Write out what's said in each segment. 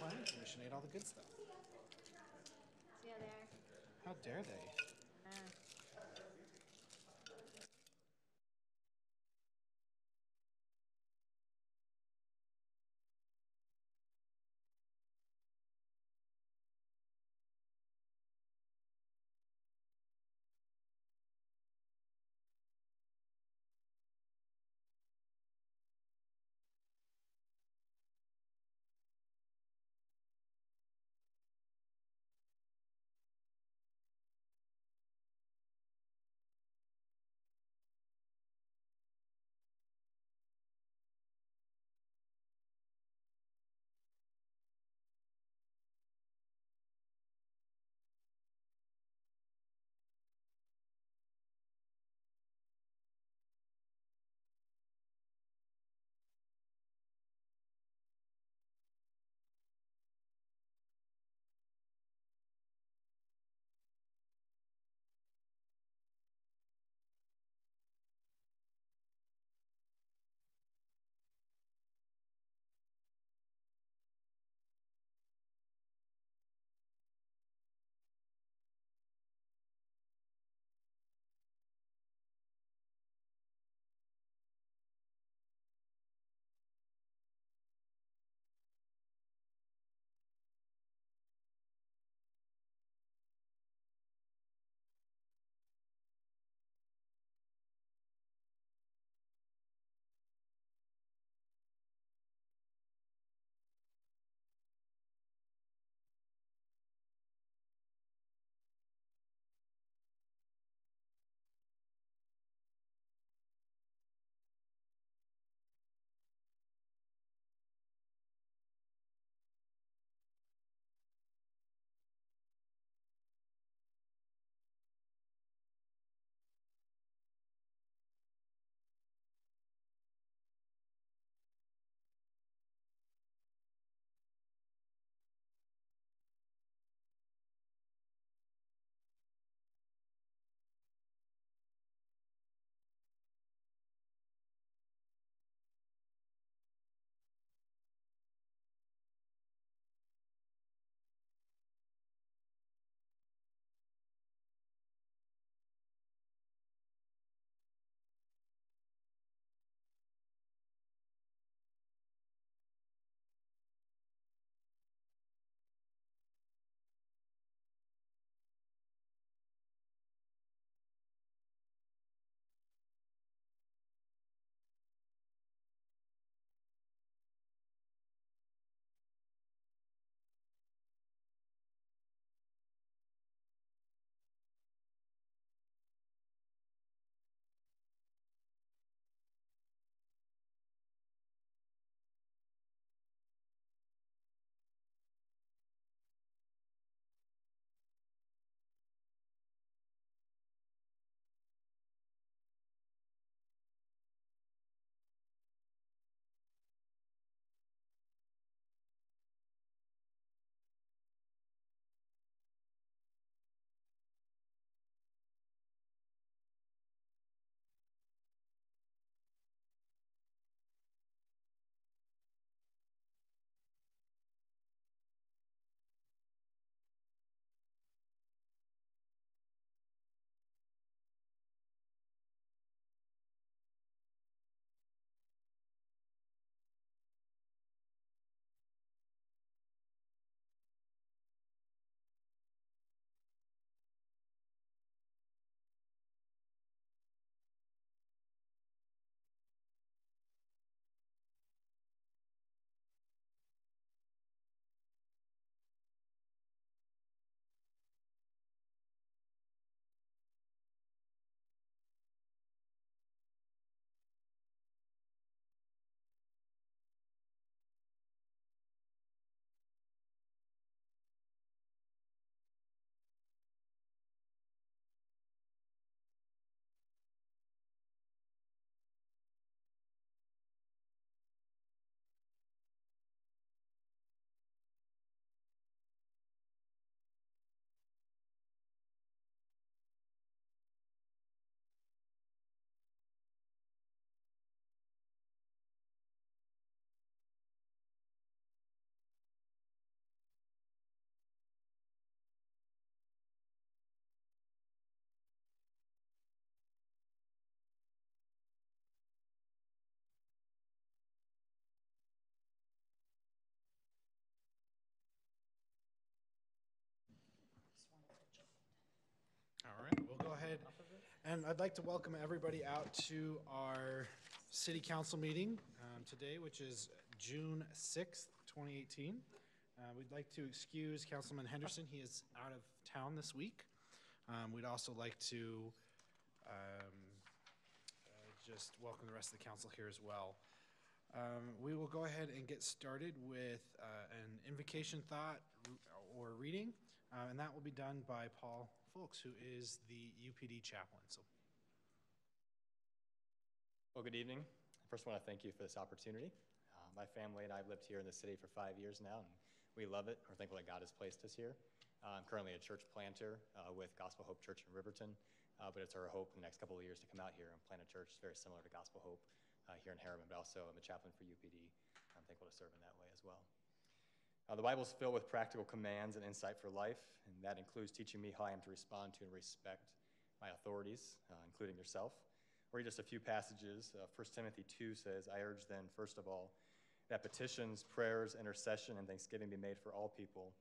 planning commission ate all the good stuff. See how they are? How dare they? Ah. ahead, and I'd like to welcome everybody out to our city council meeting today, which is June 6th, 2018. We'd like to excuse Councilman Henderson. He is out of town this week. We'd also like to just welcome the rest of the council here as well. We will go ahead and get started with an invocation thought or reading, and that will be done by Paul Folks, who is the UPD chaplain. Well, good evening. First, I want to thank you for this opportunity. My family and I have lived here in the city for 5 years now, and we love it. We're thankful that God has placed us here. I'm currently a church planter with Gospel Hope Church in Riverton, but it's our hope in the next couple of years to come out here and plant a church very similar to Gospel Hope here in Harriman, but also I'm a chaplain for UPD. I'm thankful to serve in that way as well. The Bible is filled with practical commands and insight for life, and that includes teaching me how I am to respond to and respect my authorities, including yourself. I'll read just a few passages. 1 Timothy 2 says, I urge then, first of all, that petitions, prayers, intercession, and thanksgiving be made for all people,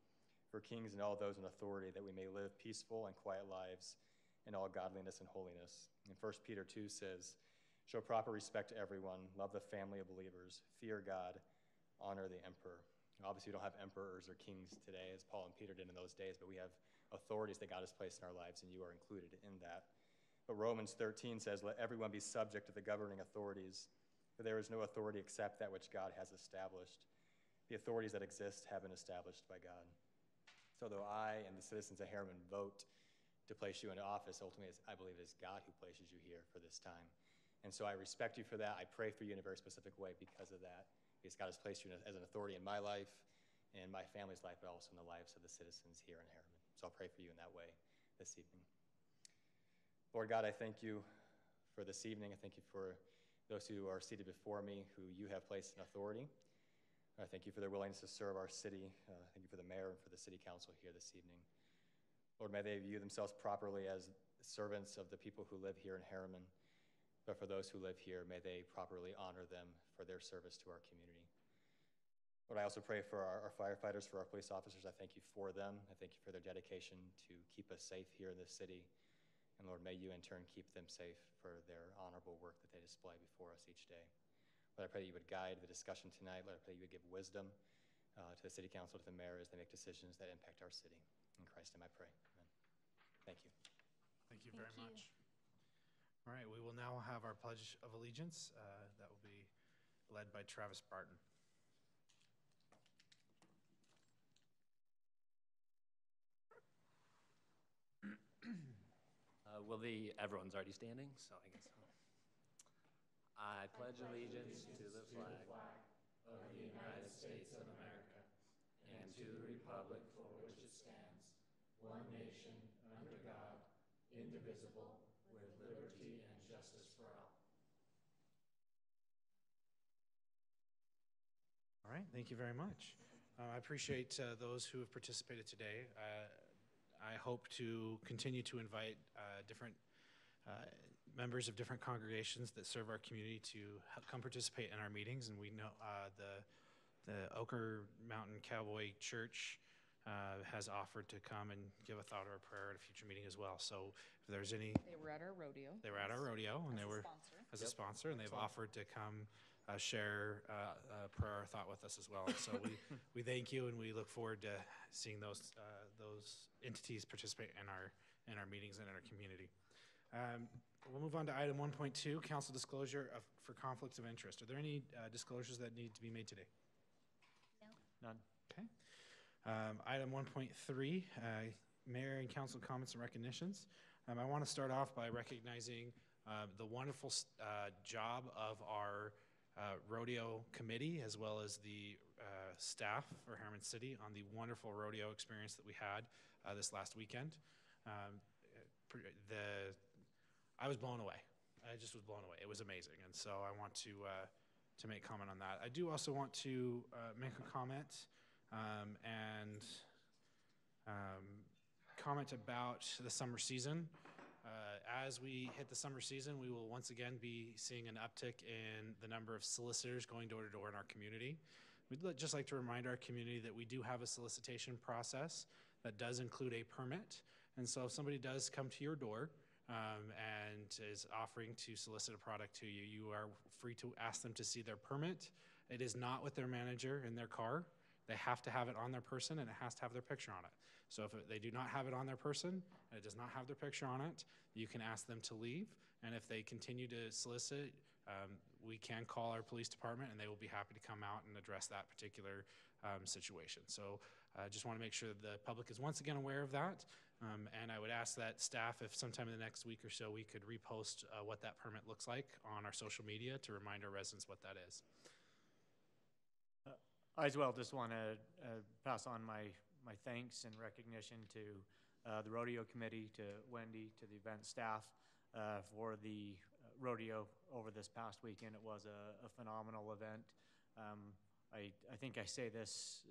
for kings and all those in authority, that we may live peaceful and quiet lives in all godliness and holiness. And 1 Peter 2 says, show proper respect to everyone, love the family of believers, fear God, honor the emperor. Obviously, we don't have emperors or kings today, as Paul and Peter did in those days, but we have authorities that God has placed in our lives, and you are included in that. But Romans 13 says, let everyone be subject to the governing authorities, for there is no authority except that which God has established. The authorities that exist have been established by God. So though I and the citizens of Harriman vote to place you into office, ultimately, I believe it is God who places you here for this time. And so I respect you for that. I pray for you in a very specific way because of that. Because God has placed you as an authority in my life, in my family's life, but also in the lives of the citizens here in Harriman. So I'll pray for you in that way this evening. Lord God, I thank you for this evening. I thank you for those who are seated before me, who you have placed in authority. I thank you for their willingness to serve our city. Thank you for the mayor and for the city council here this evening. Lord, may they view themselves properly as servants of the people who live here in Harriman. But for those who live here, may they properly honor them for their service to our community. Lord, I also pray for our firefighters, for our police officers. I thank you for them. I thank you for their dedication to keep us safe here in this city. And Lord, may you in turn keep them safe for their honorable work that they display before us each day. Lord, I pray that you would guide the discussion tonight. Lord, I pray that you would give wisdom to the city council, to the mayor, as they make decisions that impact our city. In Christ's name I pray. Amen. Thank you. Thank you very much. All right, we will now have our Pledge of Allegiance. That will be led by Travis Barton. Everyone's already standing, so I guess. I pledge allegiance to the flag of the United States of America and to the republic for which it stands, one nation, under God, indivisible, with liberty and justice for all. All right, thank you very much. I appreciate those who have participated today. I hope to continue to invite different members of different congregations that serve our community to come participate in our meetings. And we know the Oker Mountain Cowboy Church has offered to come and give a thought or a prayer at a future meeting as well. So if there's any... They were at our rodeo. They were at our rodeo, and they were As as a a sponsor. sponsor, and they've offered to come share a prayer or thought with us as well. So we thank you, and we look forward to seeing those entities participate in our meetings and in our community. We'll move on to item 1.2, council disclosure for conflicts of interest. Are there any disclosures that need to be made today? No. None. Okay. Item 1.3, mayor and council comments and recognitions. I want to start off by recognizing the wonderful job of our rodeo committee, as well as the staff for Harriman City on the wonderful rodeo experience that we had this last weekend. I was blown away. I just was blown away. It was amazing, and so I want to make comment on that. I do also want to make a comment and comment about the summer season. As we hit the summer season, we will once again be seeing an uptick in the number of solicitors going door to door in our community. We'd just like to remind our community that we do have a solicitation process that does include a permit. And so if somebody does come to your door and is offering to solicit a product to you, you are free to ask them to see their permit. It is not with their manager in their car. They have to have it on their person, and it has to have their picture on it. So if they do not have it on their person, and it does not have their picture on it, you can ask them to leave. And if they continue to solicit, we can call our police department, and they will be happy to come out and address that particular situation. So I just want to make sure that the public is once again aware of that. And I would ask that staff, if sometime in the next week or so, we could repost what that permit looks like on our social media to remind our residents what that is. I as well just want to pass on my thanks and recognition to the rodeo committee, to Wendy, to the event staff for the rodeo over this past weekend. It was a phenomenal event. I think I say this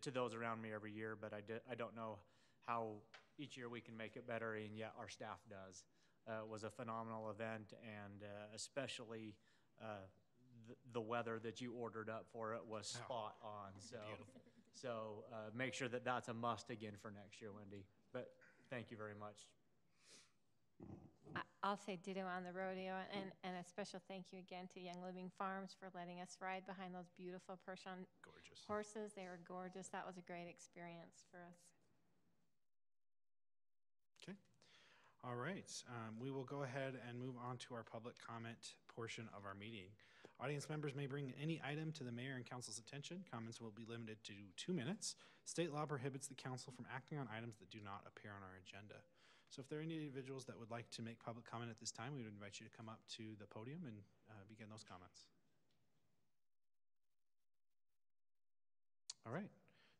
to those around me every year, but I don't know how each year we can make it better, and yet our staff does. It was a phenomenal event, and especially the weather that you ordered up for it was spot on. So make sure that that's a must again for next year, Wendy. But thank you very much. I'll say ditto on the rodeo, and a special thank you again to Young Living Farms for letting us ride behind those beautiful Percheron horses. They were gorgeous. That was a great experience for us. Okay. All right. We will go ahead and move on to our public comment portion of our meeting. Audience members may bring any item to the mayor and council's attention. Comments will be limited to 2 minutes. State law prohibits the council from acting on items that do not appear on our agenda. So if there are any individuals that would like to make public comment at this time, we would invite you to come up to the podium and begin those comments. All right.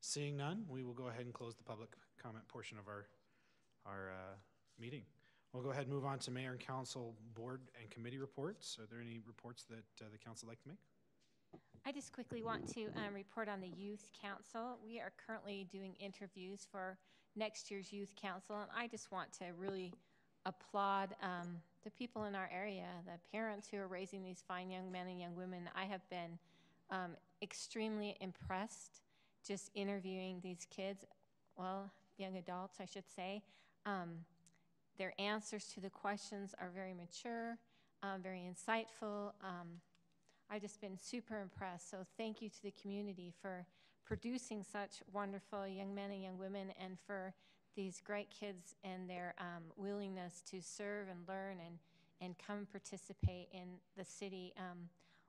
Seeing none, we will go ahead and close the public comment portion of our meeting. We'll go ahead and move on to mayor and council board and committee reports. Are there any reports that the council would like to make? I just quickly want to report on the Youth Council. We are currently doing interviews for next year's Youth Council, and I just want to really applaud the people in our area, the parents who are raising these fine young men and young women. I have been extremely impressed just interviewing these kids, well, young adults, I should say. Their answers to the questions are very mature, very insightful. I've just been super impressed. So thank you to the community for producing such wonderful young men and young women, and for these great kids and their willingness to serve and learn and come participate in the city.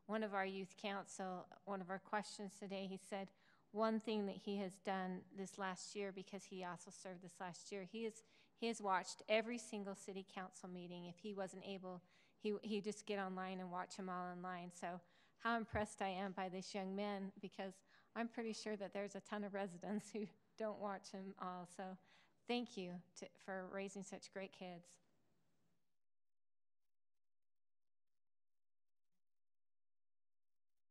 One of our youth council, one of our questions today, he said one thing that he has done this last year, because he also served this last year, he has watched every single city council meeting. If he wasn't able, he'd just get online and watch them all online. So how impressed I am by this young man, because I'm pretty sure that there's a ton of residents who don't watch them all. So thank you for raising such great kids.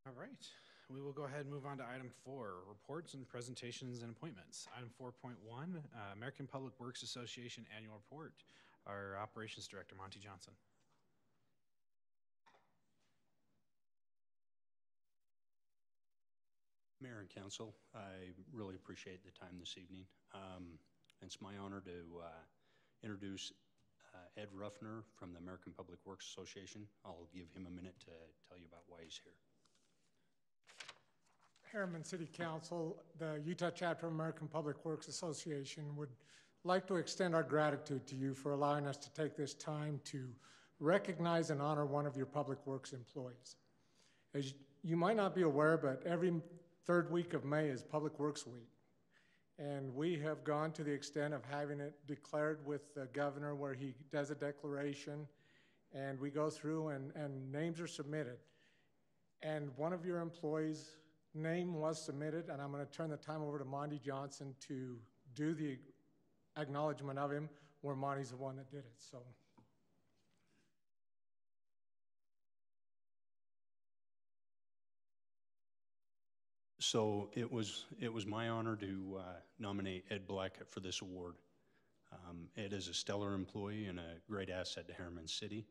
All right. We will go ahead and move on to item 4, reports and presentations and appointments. Item 4.1, American Public Works Association Annual Report. Our Operations Director, Monty Johnson. Mayor and Council, I really appreciate the time this evening. It's my honor to introduce Ed Ruffner from the American Public Works Association. I'll give him a minute to tell you about why he's here. Harriman City Council, the Utah Chapter of American Public Works Association would like to extend our gratitude to you for allowing us to take this time to recognize and honor one of your public works employees. As you might not be aware, but every third week of May is Public Works Week. And we have gone to the extent of having it declared with the governor, where he does a declaration, and we go through and names are submitted. And one of your employees' name was submitted, and I'm going to turn the time over to Monty Johnson to do the acknowledgement of him, where Monty's the one that did it. So it was my honor to nominate Ed Blackett for this award. Ed is a stellar employee and a great asset to Harriman City.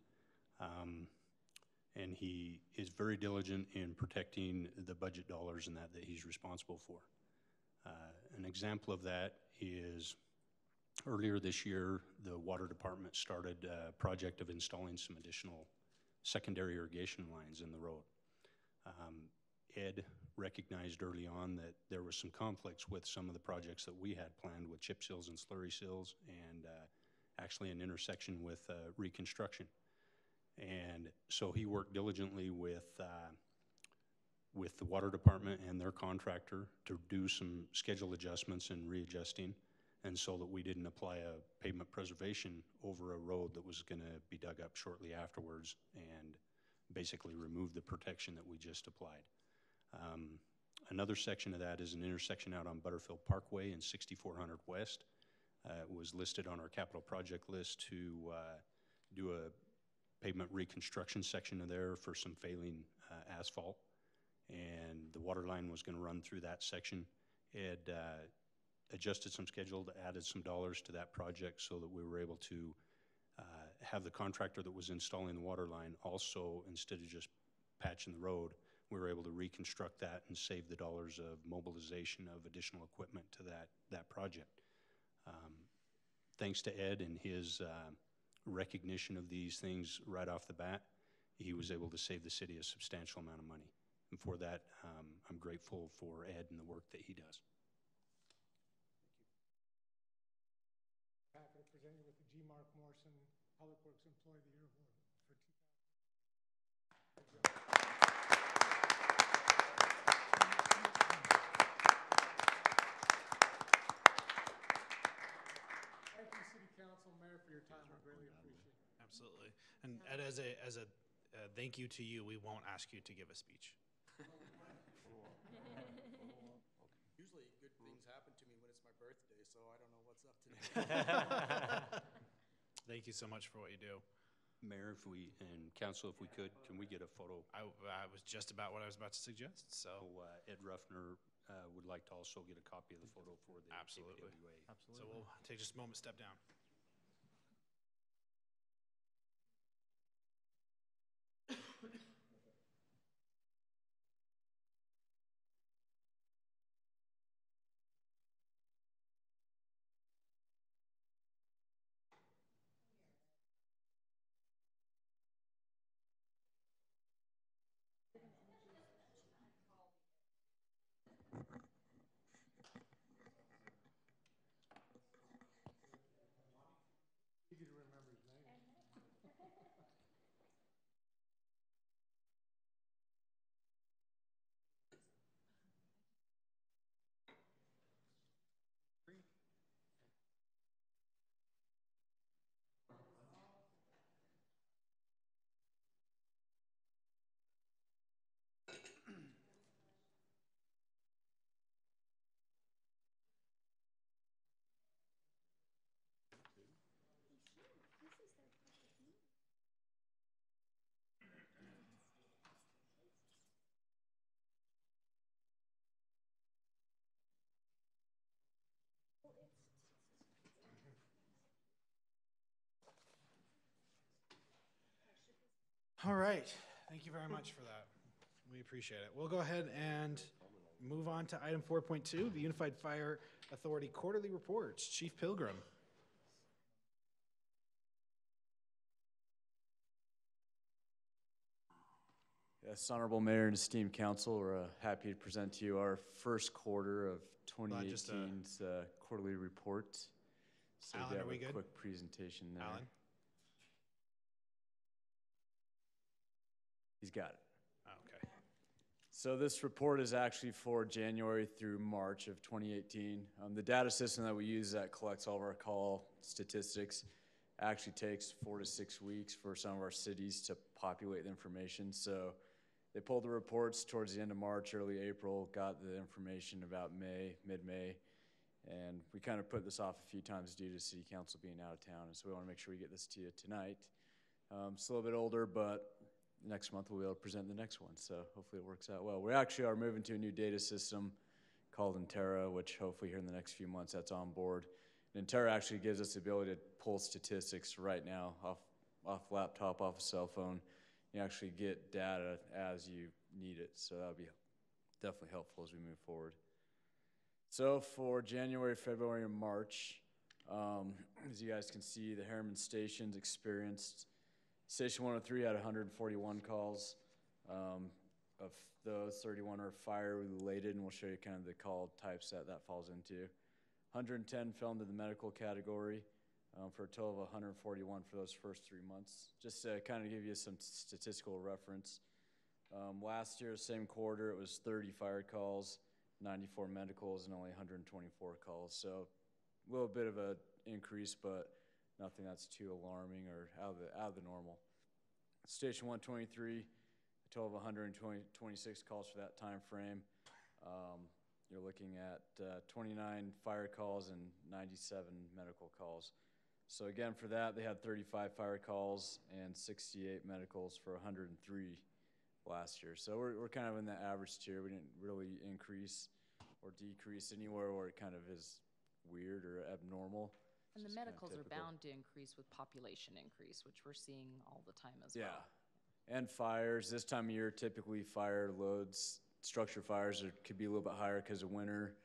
And he is very diligent in protecting the budget dollars and that he's responsible for. An example of that is Earlier this year, the water department started a project of installing some additional secondary irrigation lines in the road. Ed recognized early on that there was some conflicts with some of the projects that we had planned with chip seals and slurry seals, and actually an intersection with reconstruction. And so he worked diligently with the water department and their contractor to do some schedule adjustments and readjusting, and so that we didn't apply a pavement preservation over a road that was going to be dug up shortly afterwards and basically remove the protection that we just applied. Another section of that is an intersection out on Butterfield Parkway in 6400 West. It was listed on our capital project list to do a pavement reconstruction section of there for some failing asphalt, and the water line was going to run through that section. It adjusted some schedule, added some dollars to that project so that we were able to have the contractor that was installing the water line also, instead of just patching the road, we were able to reconstruct that and save the dollars of mobilization of additional equipment to that project. Thanks to Ed and his recognition of these things right off the bat, he was able to save the city a substantial amount of money. And for that, I'm grateful for Ed and the work that he does. Happy to present you with the G. Mark Morrison Public Works Employee of the Year Award for 2000. Thank you, City Council, Mayor, for your time. I greatly appreciate it. Absolutely. And Ed, as a thank you to you, we won't ask you to give a speech. Usually good things happen to me when it's my birthday, so I don't know what's up today. Thank you so much for what you do. Mayor, and council, if we could, can we get a photo? I was just about what I was about to suggest. So Ed Ruffner would like to also get a copy of the photo for the absolutely. KPWA. So we'll take just a moment, step down. Easy to remember his name. All right. Thank you very much for that. We appreciate it. We'll go ahead and move on to item 4.2, the Unified Fire Authority Quarterly Reports. Chief Pilgrim. Yes, Honorable Mayor and esteemed council, we're happy to present to you our first quarter of 2018's quarterly report. So Alan, we have are we a good? quick presentation there. Alan? He's got it. Okay. So this report is actually for January through March of 2018. The data system that we use that collects all of our call statistics actually takes 4 to 6 weeks for some of our cities to populate the information. So they pulled the reports towards the end of March, early April, got the information about May, mid-May, and we kind of put this off a few times due to City Council being out of town, and so we want to make sure we get this to you tonight. It's a little bit older, but next month we'll be able to present the next one, so hopefully it works out well. We actually are moving to a new data system called Intera, which hopefully here in the next few months that's on board. And Intera actually gives us the ability to pull statistics right now off laptop, off a cell phone. You actually get data as you need it, so that'll be definitely helpful as we move forward. So for January, February, and March As you guys can see, the Harriman stations experienced, Station 103 had 141 calls. Of those, 31 are fire-related, and we'll show you kind of the call types that falls into. 110 fell into the medical category, for a total of 141 for those first 3 months. Just to kind of give you some statistical reference, last year, same quarter, it was 30 fire calls, 94 medicals, and only 124 calls. So a little bit of an increase, but nothing that's too alarming or out of the normal. Station 123, a total of 126 calls for that time frame. You're looking at 29 fire calls and 97 medical calls. So again, for that, they had 35 fire calls and 68 medicals for 103 last year. So we're kind of in the average tier. We didn't really increase or decrease anywhere where it kind of is weird or abnormal. And the It's just kinda medicals are typical. bound to increase with population increase, which we're seeing all the time as Yeah. well. And fires, this time of year, typically fire loads, structure fires could be a little bit higher because of winter.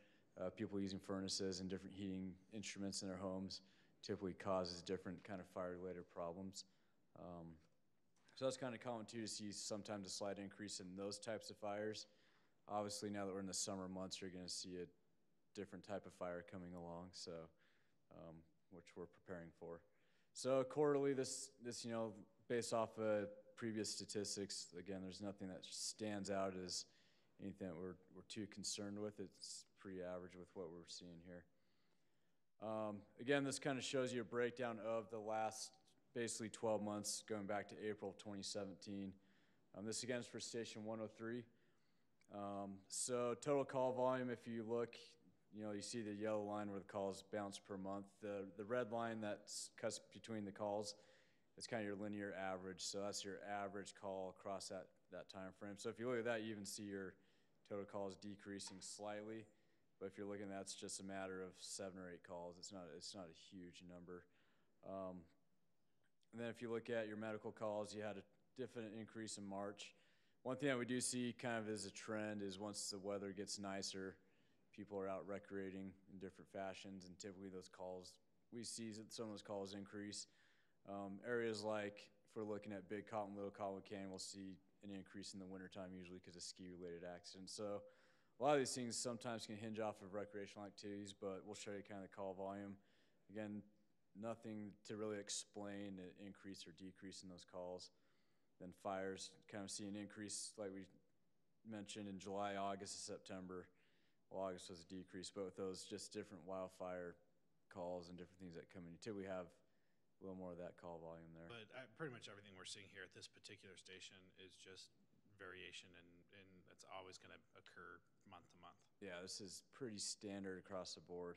People using furnaces and different heating instruments in their homes typically causes different kind of fire-related problems. So that's kind of common too, to see sometimes a slight increase in those types of fires. Obviously, now that we're in the summer months, you're gonna see a different type of fire coming along, so, which we're preparing for. So quarterly, this based off of previous statistics, again, there's nothing that stands out as anything that we're too concerned with. It's pretty average with what we're seeing here. Again, this kind of shows you a breakdown of the last basically 12 months going back to April of 2017. This again is for Station 103. So total call volume, if you look, you see the yellow line where the calls bounce per month. The red line that cuts between the calls is kind of your linear average. So that's your average call across that time frame. So if you look at that, you even see your total calls decreasing slightly. But if you're looking, that's just a matter of 7 or 8 calls. It's not a huge number. And then if you look at your medical calls, you had a definite increase in March. One thing that we do see kind of as a trend is once the weather gets nicer, people are out recreating in different fashions, and typically those calls, we see that some of those calls increase. Areas like, if we're looking at Big Cotton, Little Cottonwood Canyon, we'll see an increase in the wintertime usually because of ski-related accidents. So a lot of these things sometimes can hinge off of recreational activities, but we'll show you kind of the call volume. Again, nothing to really explain an increase or decrease in those calls. Then fires, kind of see an increase like we mentioned in July, August, and September. Well, August was a decrease, but with those just different wildfire calls and different things that come in, until we have a little more of that call volume there. But pretty much everything we're seeing here at this particular station is just variation, and that's always going to occur month to month. Yeah, this is pretty standard across the board.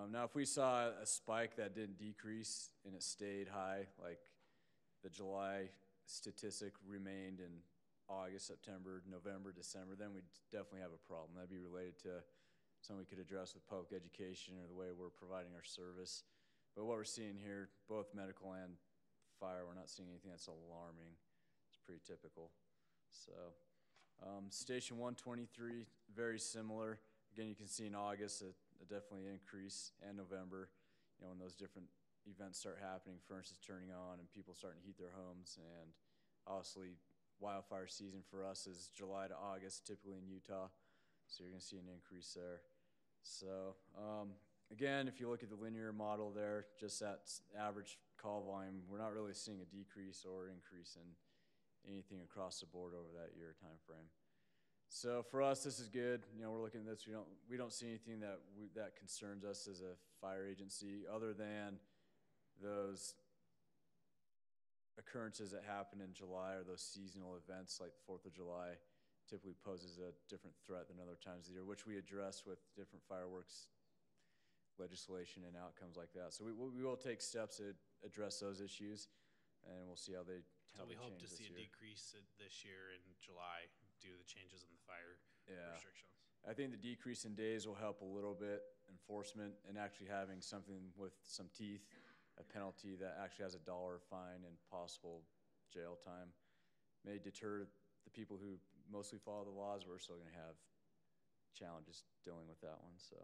Now, if we saw a spike that didn't decrease and it stayed high, like the July statistic remained in August, September, November, December, then we'd definitely have a problem. That'd be related to something we could address with public education or the way we're providing our service. But what we're seeing here, both medical and fire, we're not seeing anything that's alarming. It's pretty typical. So, Station 123, very similar. Again, you can see in August a definitely increase, and November, when those different events start happening, furnaces turning on and people starting to heat their homes. And obviously, wildfire season for us is July to August, typically in Utah. So you're gonna see an increase there. So, again, if you look at the linear model there, just that average call volume, we're not really seeing a decrease or increase in anything across the board over that year time frame. So for us, this is good. We're looking at this. We don't see anything that concerns us as a fire agency, other than those occurrences that happen in July or those seasonal events like the 4th of July typically poses a different threat than other times of the year, which we address with different fireworks legislation and outcomes like that. So we will take steps to address those issues, and we'll see how they So we hope to change see a this year. decrease this year in July due to the changes in the fire restrictions. I think the decrease in days will help a little bit, enforcement, and actually having something with some teeth, a penalty that actually has a $1 fine and possible jail time, may deter the people who mostly follow the laws. We're still going to have challenges dealing with that one. So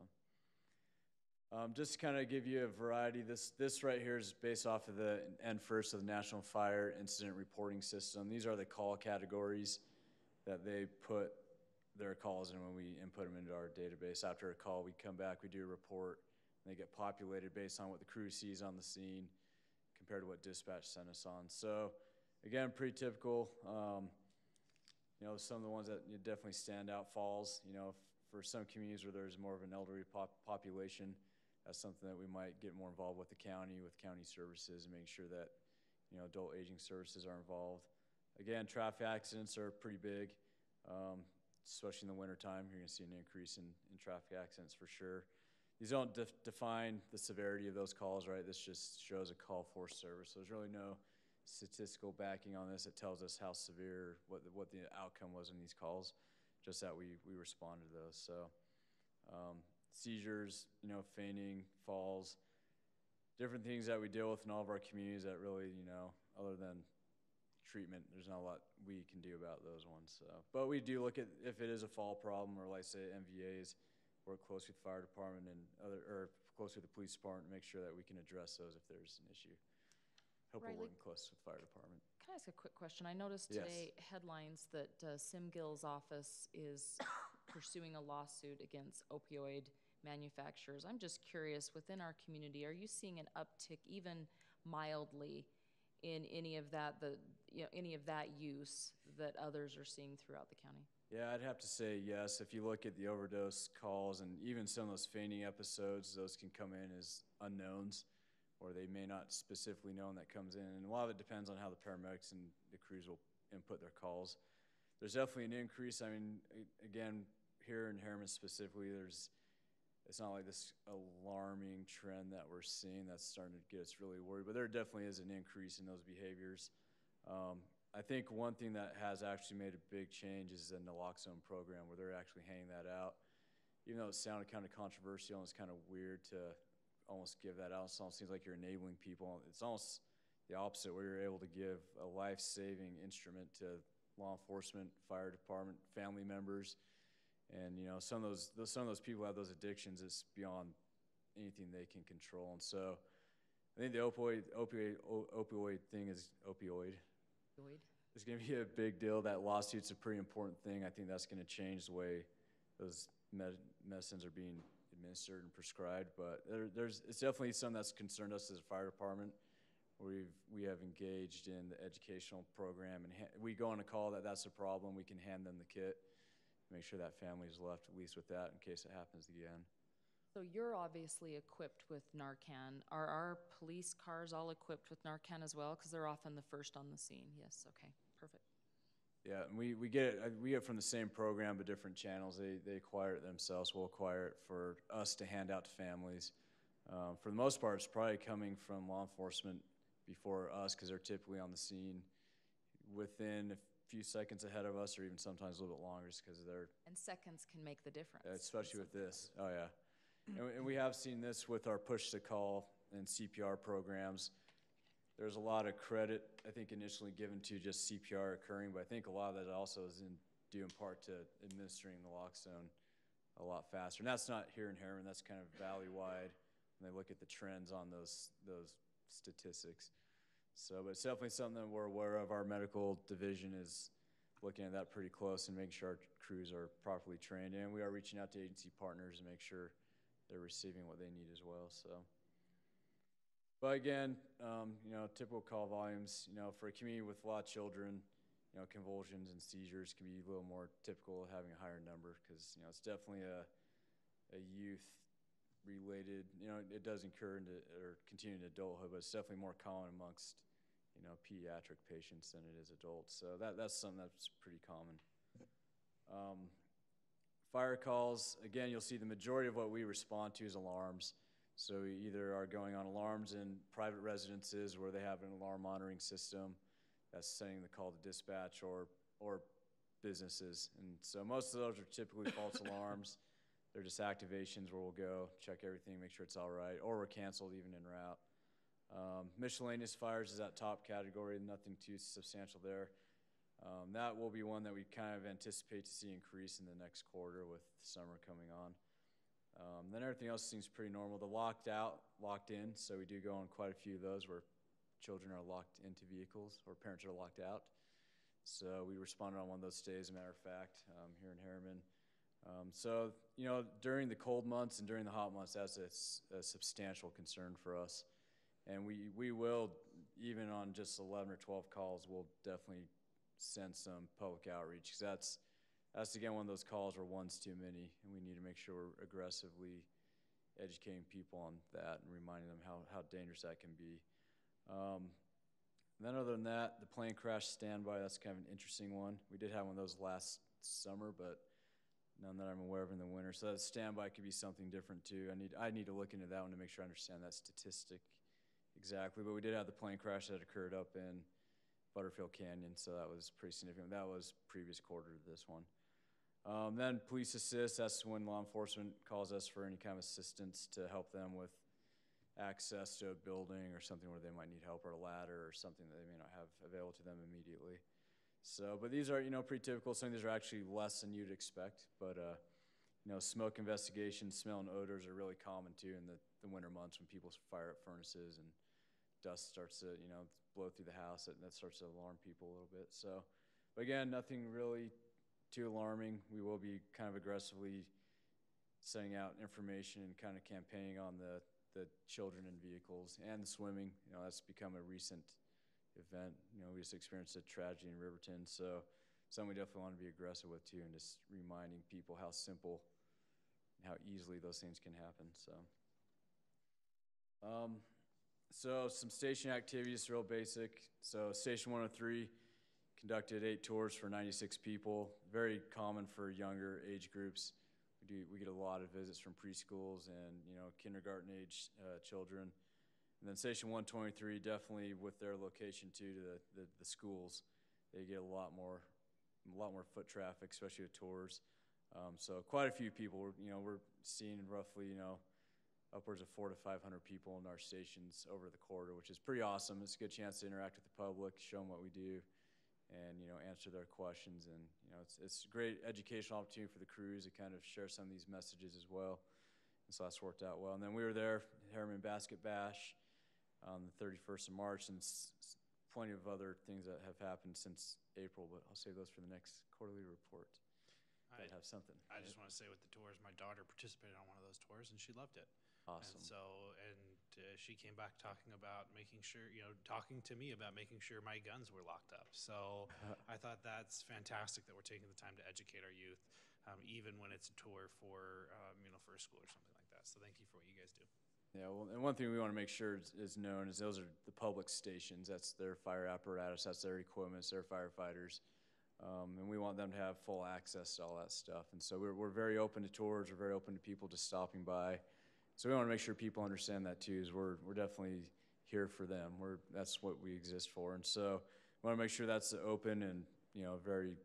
Just to kind of give you a variety, this right here is based off of the NFIRST of the National Fire Incident Reporting System. These are the call categories that they put their calls in when we input them into our database. After a call, we come back, we do a report, and they get populated based on what the crew sees on the scene compared to what dispatch sent us on. So, again, pretty typical. You know, some of the ones that definitely stand out, falls. You know, for some communities where there's more of an elderly population, that's something that we might get more involved with the county, with county services, and making sure that, you know, adult aging services are involved. Again, traffic accidents are pretty big, especially in the wintertime. You're going to see an increase in traffic accidents for sure. These don't define the severity of those calls, right? This just shows a call for service. So there's really no statistical backing on this. It tells us how severe, what the outcome was in these calls, just that we responded to those. So seizures, you know, fainting, falls, different things that we deal with in all of our communities that really, you know, other than treatment, there's not a lot we can do about those ones. So, but we do look at if it is a fall problem, or like say MVAs, work closely with the fire department and closely with the police department to make sure that we can address those if there's an issue. Hope we're working close with the fire department. Can I ask a quick question? I noticed today headlines that Sim Gill's office is pursuing a lawsuit against opioid manufacturers. I'm just curious, within our community, are you seeing an uptick, even mildly, in any of that, any of that use that others are seeing throughout the county? Yeah, I'd have to say yes. If you look at the overdose calls and even some of those fainting episodes, those can come in as unknowns, or they may not specifically know that comes in. And a lot of it depends on how the paramedics and the crews will input their calls. There's definitely an increase. I mean, again, here in Harriman specifically, it's not like this alarming trend that we're seeing that's starting to get us really worried, but there definitely is an increase in those behaviors. I think one thing that has actually made a big change is the naloxone program, where they're actually handing that out. Even though it sounded kind of controversial and it's kind of weird to almost give that out, it almost seems like you're enabling people. It's almost the opposite, where you're able to give a life-saving instrument to law enforcement, fire department, family members. And, you know, some of those people have those addictions. It's beyond anything they can control. And so I think the opioid thing is opioid. It's going to be a big deal. That lawsuit's a pretty important thing. I think that's going to change the way those medicines are being administered and prescribed. But it's definitely something that's concerned us as a fire department. We have engaged in the educational program, and we go on a call that's a problem. We can hand them the kit, make sure that family is left at least with that in case it happens again. So you're obviously equipped with Narcan. Are our police cars all equipped with Narcan as well? Because they're often the first on the scene. Yes, okay, perfect. Yeah, and we get it from the same program, but different channels. They acquire it themselves. We'll acquire it for us to hand out to families. For the most part, it's probably coming from law enforcement before us, because they're typically on the scene within a few seconds ahead of us, or even sometimes a little bit longer, just because they're... And seconds can make the difference. Especially with this. Oh, yeah. And we have seen this with our push-to-call and CPR programs. There's a lot of credit, I think, initially given to just CPR occurring, but I think a lot of that also is due in part to administering naloxone a lot faster. And that's not here in Harriman. That's kind of valley-wide when they look at the trends on those statistics. So, but it's definitely something that we're aware of. Our medical division is looking at that pretty close and making sure our crews are properly trained. And we are reaching out to agency partners to make sure they're receiving what they need as well. So, but again, you know, typical call volumes, you know, for a community with a lot of children, you know, convulsions and seizures can be a little more typical of having a higher number, because, you know, it's definitely a youth related, you know, it does incur into or continue in adulthood, but it's definitely more common amongst, you know, pediatric patients than it is adults. So that's something that's pretty common. Fire calls, again, you'll see the majority of what we respond to is alarms. So we either are going on alarms in private residences where they have an alarm monitoring system that's sending the call to dispatch, or businesses. And so most of those are typically false alarms. They're just activations where we'll go, check everything, make sure it's all right, or we're canceled even en route. Miscellaneous fires is that top category, nothing too substantial there. That will be one that we kind of anticipate to see increase in the next quarter with summer coming on. Then everything else seems pretty normal. The locked in, so we do go on quite a few of those where children are locked into vehicles or parents are locked out. So we responded on one of those days, as a matter of fact, here in Harriman. So, during the cold months and during the hot months, that's a substantial concern for us. And we will, even on just 11 or 12 calls, we'll definitely send some public outreach, because that's again one of those calls where one's too many, and we need to make sure we're aggressively educating people on that and reminding them how dangerous that can be. Then other than that, the plane crash standby, that's kind of an interesting one. We did have one of those last summer, but none that I'm aware of in the winter. So that standby could be something different too. I need to look into that one to make sure I understand that statistic exactly. But we did have the plane crash that occurred up in Butterfield Canyon, so that was pretty significant. That was previous quarter to this one. Then police assist, that's when law enforcement calls us for any kind of assistance to help them with access to a building or something where they might need help, or a ladder or something that they may not have available to them immediately. So, but these are, pretty typical. Some of these are actually less than you'd expect, but, smoke investigations, smell and odors are really common too in the winter months when people fire up furnaces and dust starts to, blow through the house, and that starts to alarm people a little bit. So, but again, nothing really too alarming. We will be kind of aggressively sending out information and kind of campaigning on the children in vehicles and the swimming. That's become a recent event. We just experienced a tragedy in Riverton, so something we definitely want to be aggressive with too, and just reminding people how simple and how easily those things can happen. So some station activities, real basic. So Station 103 conducted 8 tours for 96 people. Very common for younger age groups. We get a lot of visits from preschools and kindergarten age children. And then Station 123, definitely with their location too to the schools, they get a lot more foot traffic, especially with tours. So quite a few people. We're seeing roughly upwards of 400 to 500 people in our stations over the quarter, which is pretty awesome. It's a good chance to interact with the public, show them what we do, and answer their questions. And it's a great educational opportunity for the crews to kind of share some of these messages as well. And so that's worked out well. And then we were there, Harriman Basket Bash, on the 31st of March, and plenty of other things that have happened since April, but I'll save those for the next quarterly report. I have something. I just want to say with the tours, my daughter participated on one of those tours, and she loved it. Awesome. And she came back talking about making sure, talking to me about making sure my guns were locked up. So I thought that's fantastic that we're taking the time to educate our youth, even when it's a tour for, for a school or something like that. So thank you for what you guys do. Yeah, well, and one thing we want to make sure is known is those are the public stations. That's their fire apparatus, that's their equipment, it's their firefighters. And we want them to have full access to all that stuff. And so we're very open to tours, we're very open to people just stopping by. So we want to make sure people understand that too, is we're definitely here for them. That's what we exist for. And so we want to make sure that's open and, very,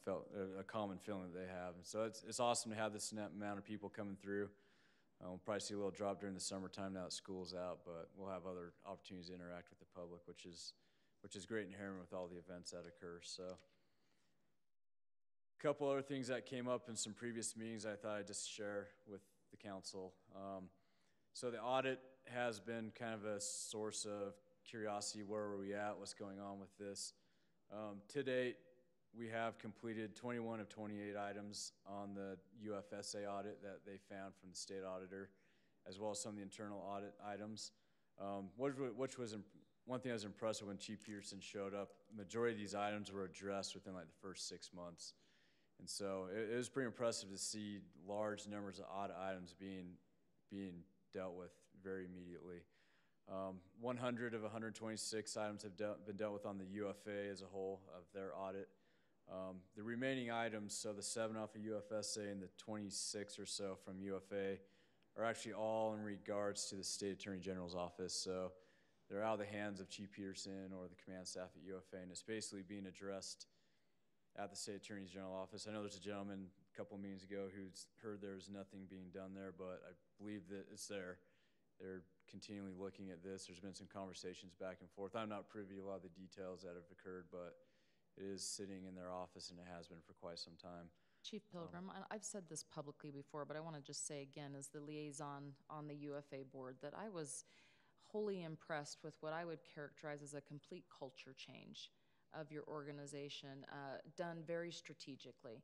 felt a common feeling that they have. And so it's awesome to have this amount of people coming through. We'll probably see a little drop during the summertime now that school's out, but we'll have other opportunities to interact with the public, which is great in Harriman with all the events that occur. So a couple other things that came up in some previous meetings I thought I'd just share with the council. So the audit has been kind of a source of curiosity. Where are we at? What's going on with this? To date, we have completed 21 of 28 items on the UFSA audit that they found from the state auditor, as well as some of the internal audit items. Which was one thing I was impressed with when Chief Peterson showed up. Majority of these items were addressed within like the first 6 months. And so it was pretty impressive to see large numbers of audit items being dealt with very immediately. 100 of 126 items have been dealt with on the UFA as a whole of their audit. The remaining items, so the 7 off of UFSA and the 26 or so from UFA, are actually all in regards to the State Attorney General's office. So they're out of the hands of Chief Peterson or the command staff at UFA, and it's basically being addressed at the State Attorney General's office. I know there's a gentleman a couple of meetings ago who's heard there's nothing being done there, but I believe that it's there. They're continually looking at this. There's been some conversations back and forth. I'm not privy to a lot of the details that have occurred, but it is sitting in their office, and it has been for quite some time. Chief Pilgrim, I've said this publicly before, but I want to just say again, as the liaison on the UFA board, that I was wholly impressed with what I would characterize as a complete culture change of your organization, done very strategically.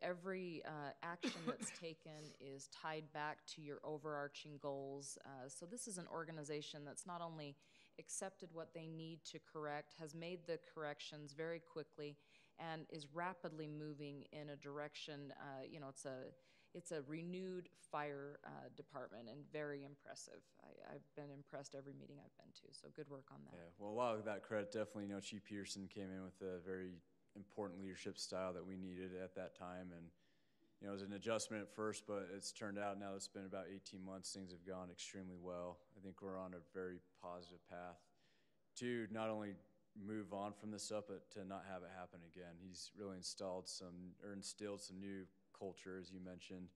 Every action that's taken is tied back to your overarching goals. So this is an organization that's not only accepted what they need to correct, has made the corrections very quickly, and is rapidly moving in a direction. It's a renewed fire department, and very impressive. I've been impressed every meeting I've been to. So good work on that. Yeah, well, a lot of that credit definitely. Chief Peterson came in with a very important leadership style that we needed at that time, and it was an adjustment at first, but it's turned out now it's been about 18 months, things have gone extremely well. I think we're on a very positive path to not only move on from this stuff, but to not have it happen again. He's really instilled some new culture, as you mentioned,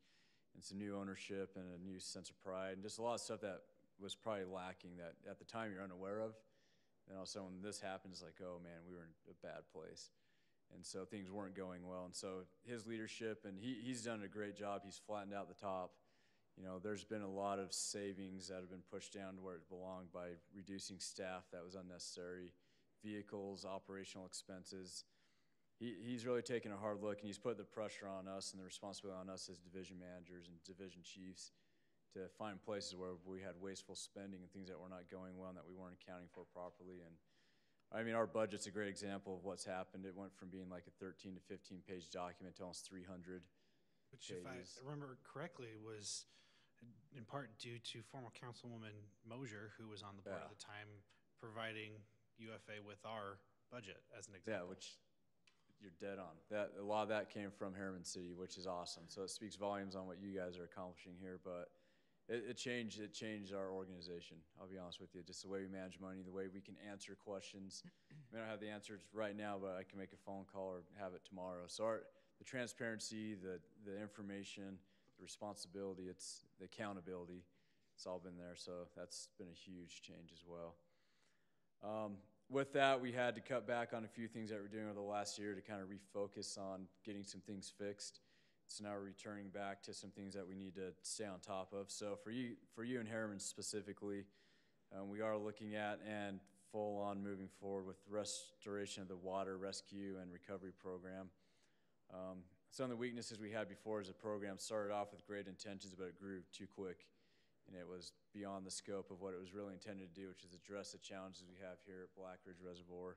and some new ownership and a new sense of pride, and just a lot of stuff that was probably lacking that at the time you're unaware of. And all of a sudden when this happens, it's like, oh man, we were in a bad place. And so things weren't going well. And so his leadership, and he's done a great job. He's flattened out the top. There's been a lot of savings that have been pushed down to where it belonged by reducing staff that was unnecessary, vehicles, operational expenses. He's really taken a hard look, and he's put the pressure on us and the responsibility on us as division managers and division chiefs to find places where we had wasteful spending and things that were not going well and that we weren't accounting for properly. And our budget's a great example of what's happened. It went from being like a 13 to 15-page document to almost 300 Which, pages. if I remember correctly, was in part due to former Councilwoman Mosier, who was on the board at the time, providing UFA with our budget, as an example. Yeah, which you're dead on. A lot of that came from Harriman City, which is awesome. So it speaks volumes on what you guys are accomplishing here, but it changed our organization, I'll be honest with you. Just the way we manage money, the way we can answer questions. We don't have the answers right now, but I can make a phone call or have it tomorrow. So the transparency, the information, the responsibility, the accountability, it's all been there. So that's been a huge change as well. With that, we had to cut back on a few things that we're doing over the last year to kind of refocus on getting some things fixed. So now we're returning back to some things that we need to stay on top of. So for you and Harriman specifically, we are looking at and full on moving forward with the restoration of the water rescue and recovery program. Some of the weaknesses we had before as a program started off with great intentions, but it grew too quick. And it was beyond the scope of what it was really intended to do, which is address the challenges we have here at Black Ridge Reservoir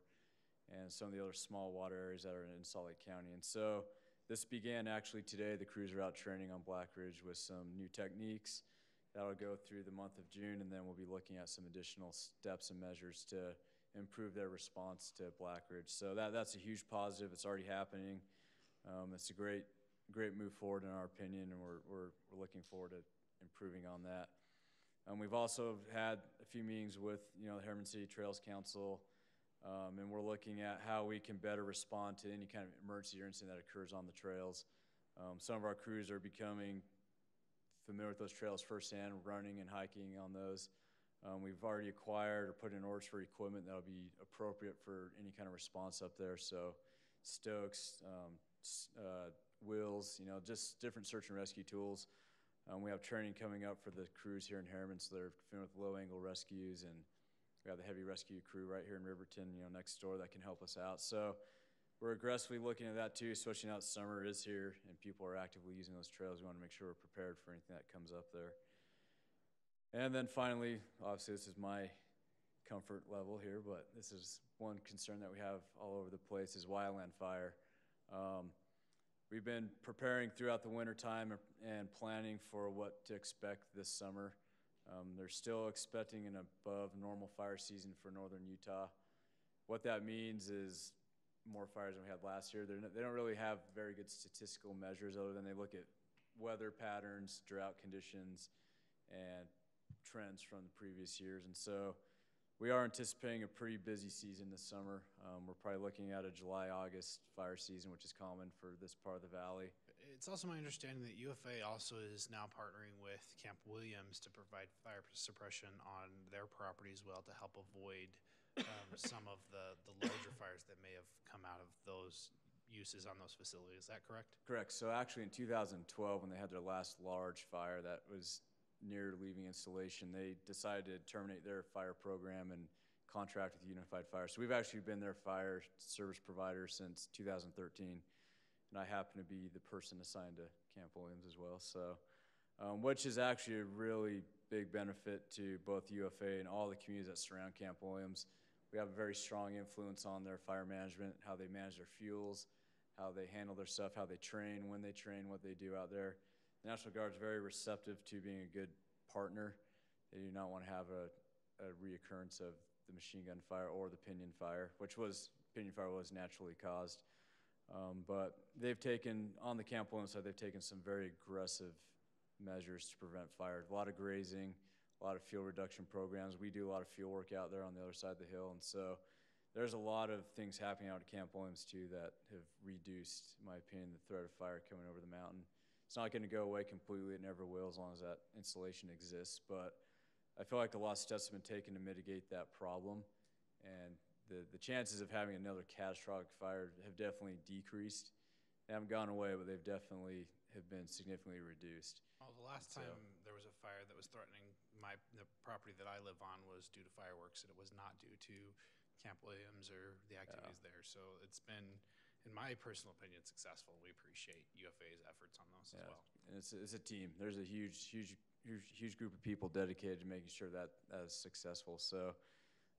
and some of the other small water areas that are in Salt Lake County. And so this began actually today. The crews are out training on Black Ridge with some new techniques. That'll go through the month of June, and then we'll be looking at some additional steps and measures to improve their response to Black Ridge. So that's a huge positive. It's already happening. It's a great move forward in our opinion, and we're looking forward to improving on that. We've also had a few meetings with the Harriman City Trails Council, and we're looking at how we can better respond to any kind of emergency or incident that occurs on the trails. Some of our crews are becoming familiar with those trails firsthand, running and hiking on those. We've already acquired or put in orders for equipment that'll be appropriate for any kind of response up there. So stokes, wheels, just different search and rescue tools. We have training coming up for the crews here in Harriman, so they're familiar with low-angle rescues, and we have the heavy rescue crew right here in Riverton, next door that can help us out. So we're aggressively looking at that too, especially now that summer is here and people are actively using those trails. We want to make sure we're prepared for anything that comes up there. And then finally, obviously this is my comfort level here, but this is one concern that we have all over the place is wildland fire. We've been preparing throughout the winter time and planning for what to expect this summer. They're still expecting an above normal fire season for northern Utah. What that means is more fires than we had last year. They don't really have very good statistical measures other than they look at weather patterns, drought conditions, and trends from the previous years. And so we are anticipating a pretty busy season this summer. We're probably looking at a July-August fire season, which is common for this part of the valley. It's also my understanding that UFA also is now partnering with Camp Williams to provide fire suppression on their property as well to help avoid some of the larger fires that may have come out of those uses on those facilities. Is that correct? Correct. So actually in 2012, when they had their last large fire that was near leaving installation, they decided to terminate their fire program and contract with Unified Fire. So we've actually been their fire service provider since 2013, and I happen to be the person assigned to Camp Williams as well. So, which is actually a really big benefit to both UFA and all the communities that surround Camp Williams. We have a very strong influence on their fire management, how they manage their fuels, how they handle their stuff, how they train, when they train, what they do out there. The National Guard is very receptive to being a good partner. They do not want to have a reoccurrence of the machine gun fire or the pinion fire, pinion fire was naturally caused. But they've taken, on the Camp Williams side, they've taken some very aggressive measures to prevent fire. A lot of grazing, a lot of fuel reduction programs. We do a lot of fuel work out there on the other side of the hill, and so there's a lot of things happening out at Camp Williams too that have reduced, in my opinion, the threat of fire coming over the mountain. It's not going to go away completely. It never will as long as that installation exists, but I feel like a lot of steps have been taken to mitigate that problem, and the chances of having another catastrophic fire have definitely decreased. They haven't gone away, but they've definitely have been significantly reduced. Oh, the last time there was a fire that was threatening the property that I live on was due to fireworks, and it was not due to Camp Williams or the activities there. So it's been, in my personal opinion, successful. We appreciate UFA's efforts on those as well. And it's a team. There's a huge group of people dedicated to making sure that is successful. So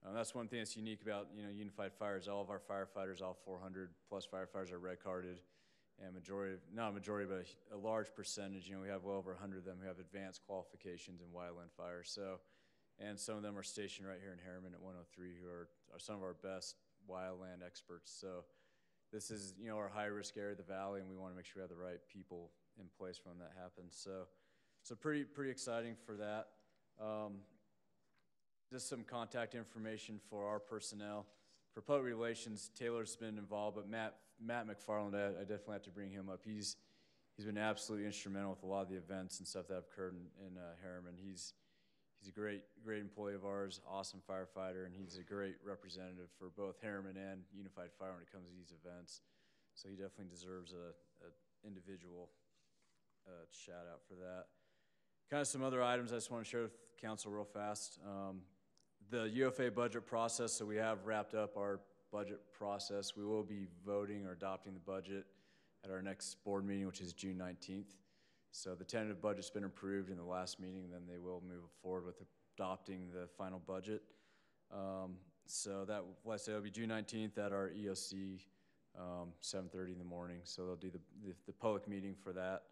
that's one thing that's unique about Unified Fire is all of our firefighters, all 400 plus firefighters are red carded, and not a majority, but a large percentage. We have well over 100 of them who have advanced qualifications in wildland fire. So, and some of them are stationed right here in Harriman at 103, who are some of our best wildland experts. So this is our high risk area of the valley, and we want to make sure we have the right people in place when that happens. So pretty exciting for that. Just some contact information for our personnel. For public relations, Taylor's been involved, but Matt McFarland, I definitely have to bring him up. He's been absolutely instrumental with a lot of the events and stuff that have occurred in Harriman. He's a great employee of ours, awesome firefighter, and he's a great representative for both Harriman and Unified Fire when it comes to these events. So he definitely deserves a individual shout out for that. Kind of some other items I just want to share with council real fast. The UFA budget process, so we have wrapped up our budget process. We will be voting or adopting the budget at our next board meeting, which is June 19th. So the tentative budget's been approved in the last meeting, then they will move forward with adopting the final budget. So that, let's say, it'll be June 19th at our EOC, 7:30 in the morning. So they'll do the public meeting for that.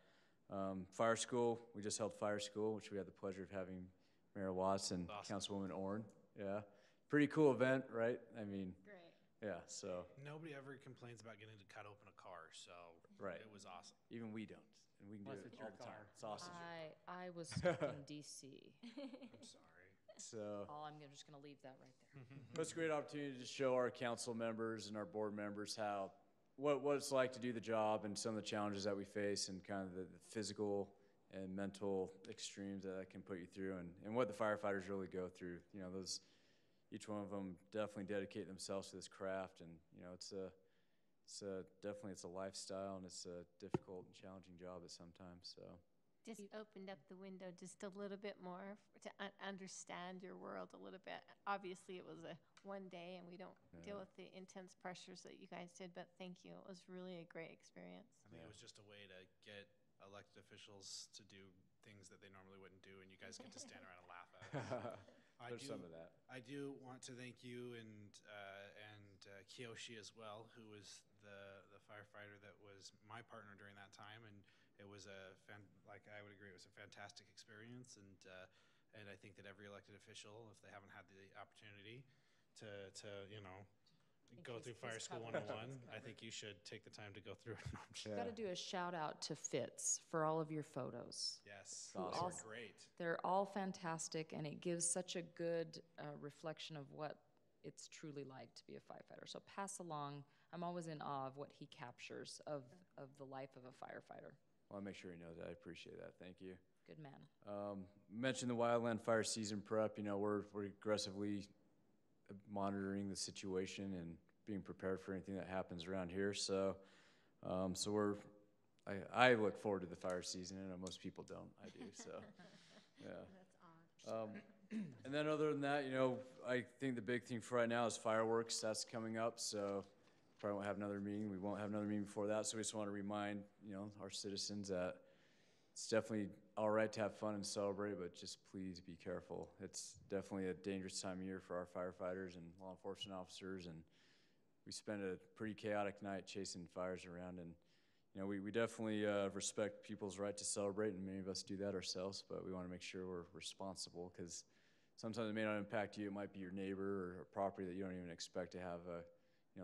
Fire school, we just held fire school, which we had the pleasure of having Mayor Watts and Councilwoman Orn. Yeah, pretty cool event, right? I mean, Great. yeah, so. Nobody ever complains about getting to cut open a car, so Right. It was awesome. Even we don't, and we can Unless do it it's all your the time. car. It's awesome. I was stuck in DC. I'm sorry. So. I'm just going to leave that right there. It's a great opportunity to show our council members and our board members what it's like to do the job and some of the challenges that we face and kind of the physical and mental extremes that can put you through and what the firefighters really go through. Each one of them definitely dedicate themselves to this craft, and it's definitely a lifestyle, and it's a difficult and challenging job at sometimes. So. Just opened up the window just a little bit more to understand your world a little bit. Obviously, it was one day, and we don't deal with the intense pressures that you guys did, but thank you. It was really a great experience. I think it was just a way to get elected officials to do things that they normally wouldn't do, and you guys get to stand around and laugh at it. There's some of that. I do want to thank you and Kiyoshi as well, who was the firefighter that was my partner during that time, and it was I would agree, it was a fantastic experience, and I think that every elected official, if they haven't had the opportunity to go through Fire School 101, I think you should take the time to go through it. You've got to do a shout out to Fitz for all of your photos. Yes, Who those also- are great. They're all fantastic, and it gives such a good reflection of what it's truly like to be a firefighter. So pass along. I'm always in awe of what he captures of the life of a firefighter. Well, I'll make sure he knows that. I appreciate that. Thank you. Good man. Mentioned the wildland fire season prep. We're aggressively monitoring the situation and being prepared for anything that happens around here. So So I look forward to the fire season. I know most people don't. I do, so, yeah. And then other than that, I think the big thing for right now is fireworks. That's coming up, so probably won't have another meeting. We won't have another meeting before that, so we just want to remind, our citizens that it's definitely all right to have fun and celebrate, but just please be careful. It's definitely a dangerous time of year for our firefighters and law enforcement officers, and we spent a pretty chaotic night chasing fires around, and we definitely respect people's right to celebrate, and many of us do that ourselves, but we want to make sure we're responsible, because sometimes it may not impact you. It might be your neighbor or a property that you don't even expect to have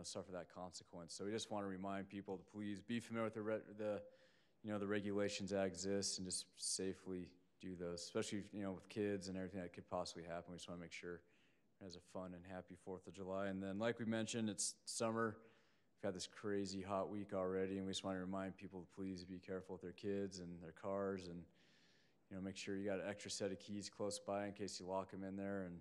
suffer that consequence. So we just want to remind people to please be familiar with the regulations that exist and just safely do those, especially with kids and everything that could possibly happen. We just want to make sure it has a fun and happy 4th of July. And then, like we mentioned, it's summer. We've had this crazy hot week already, and we just want to remind people to please be careful with their kids and their cars, and make sure you got an extra set of keys close by in case you lock them in there. And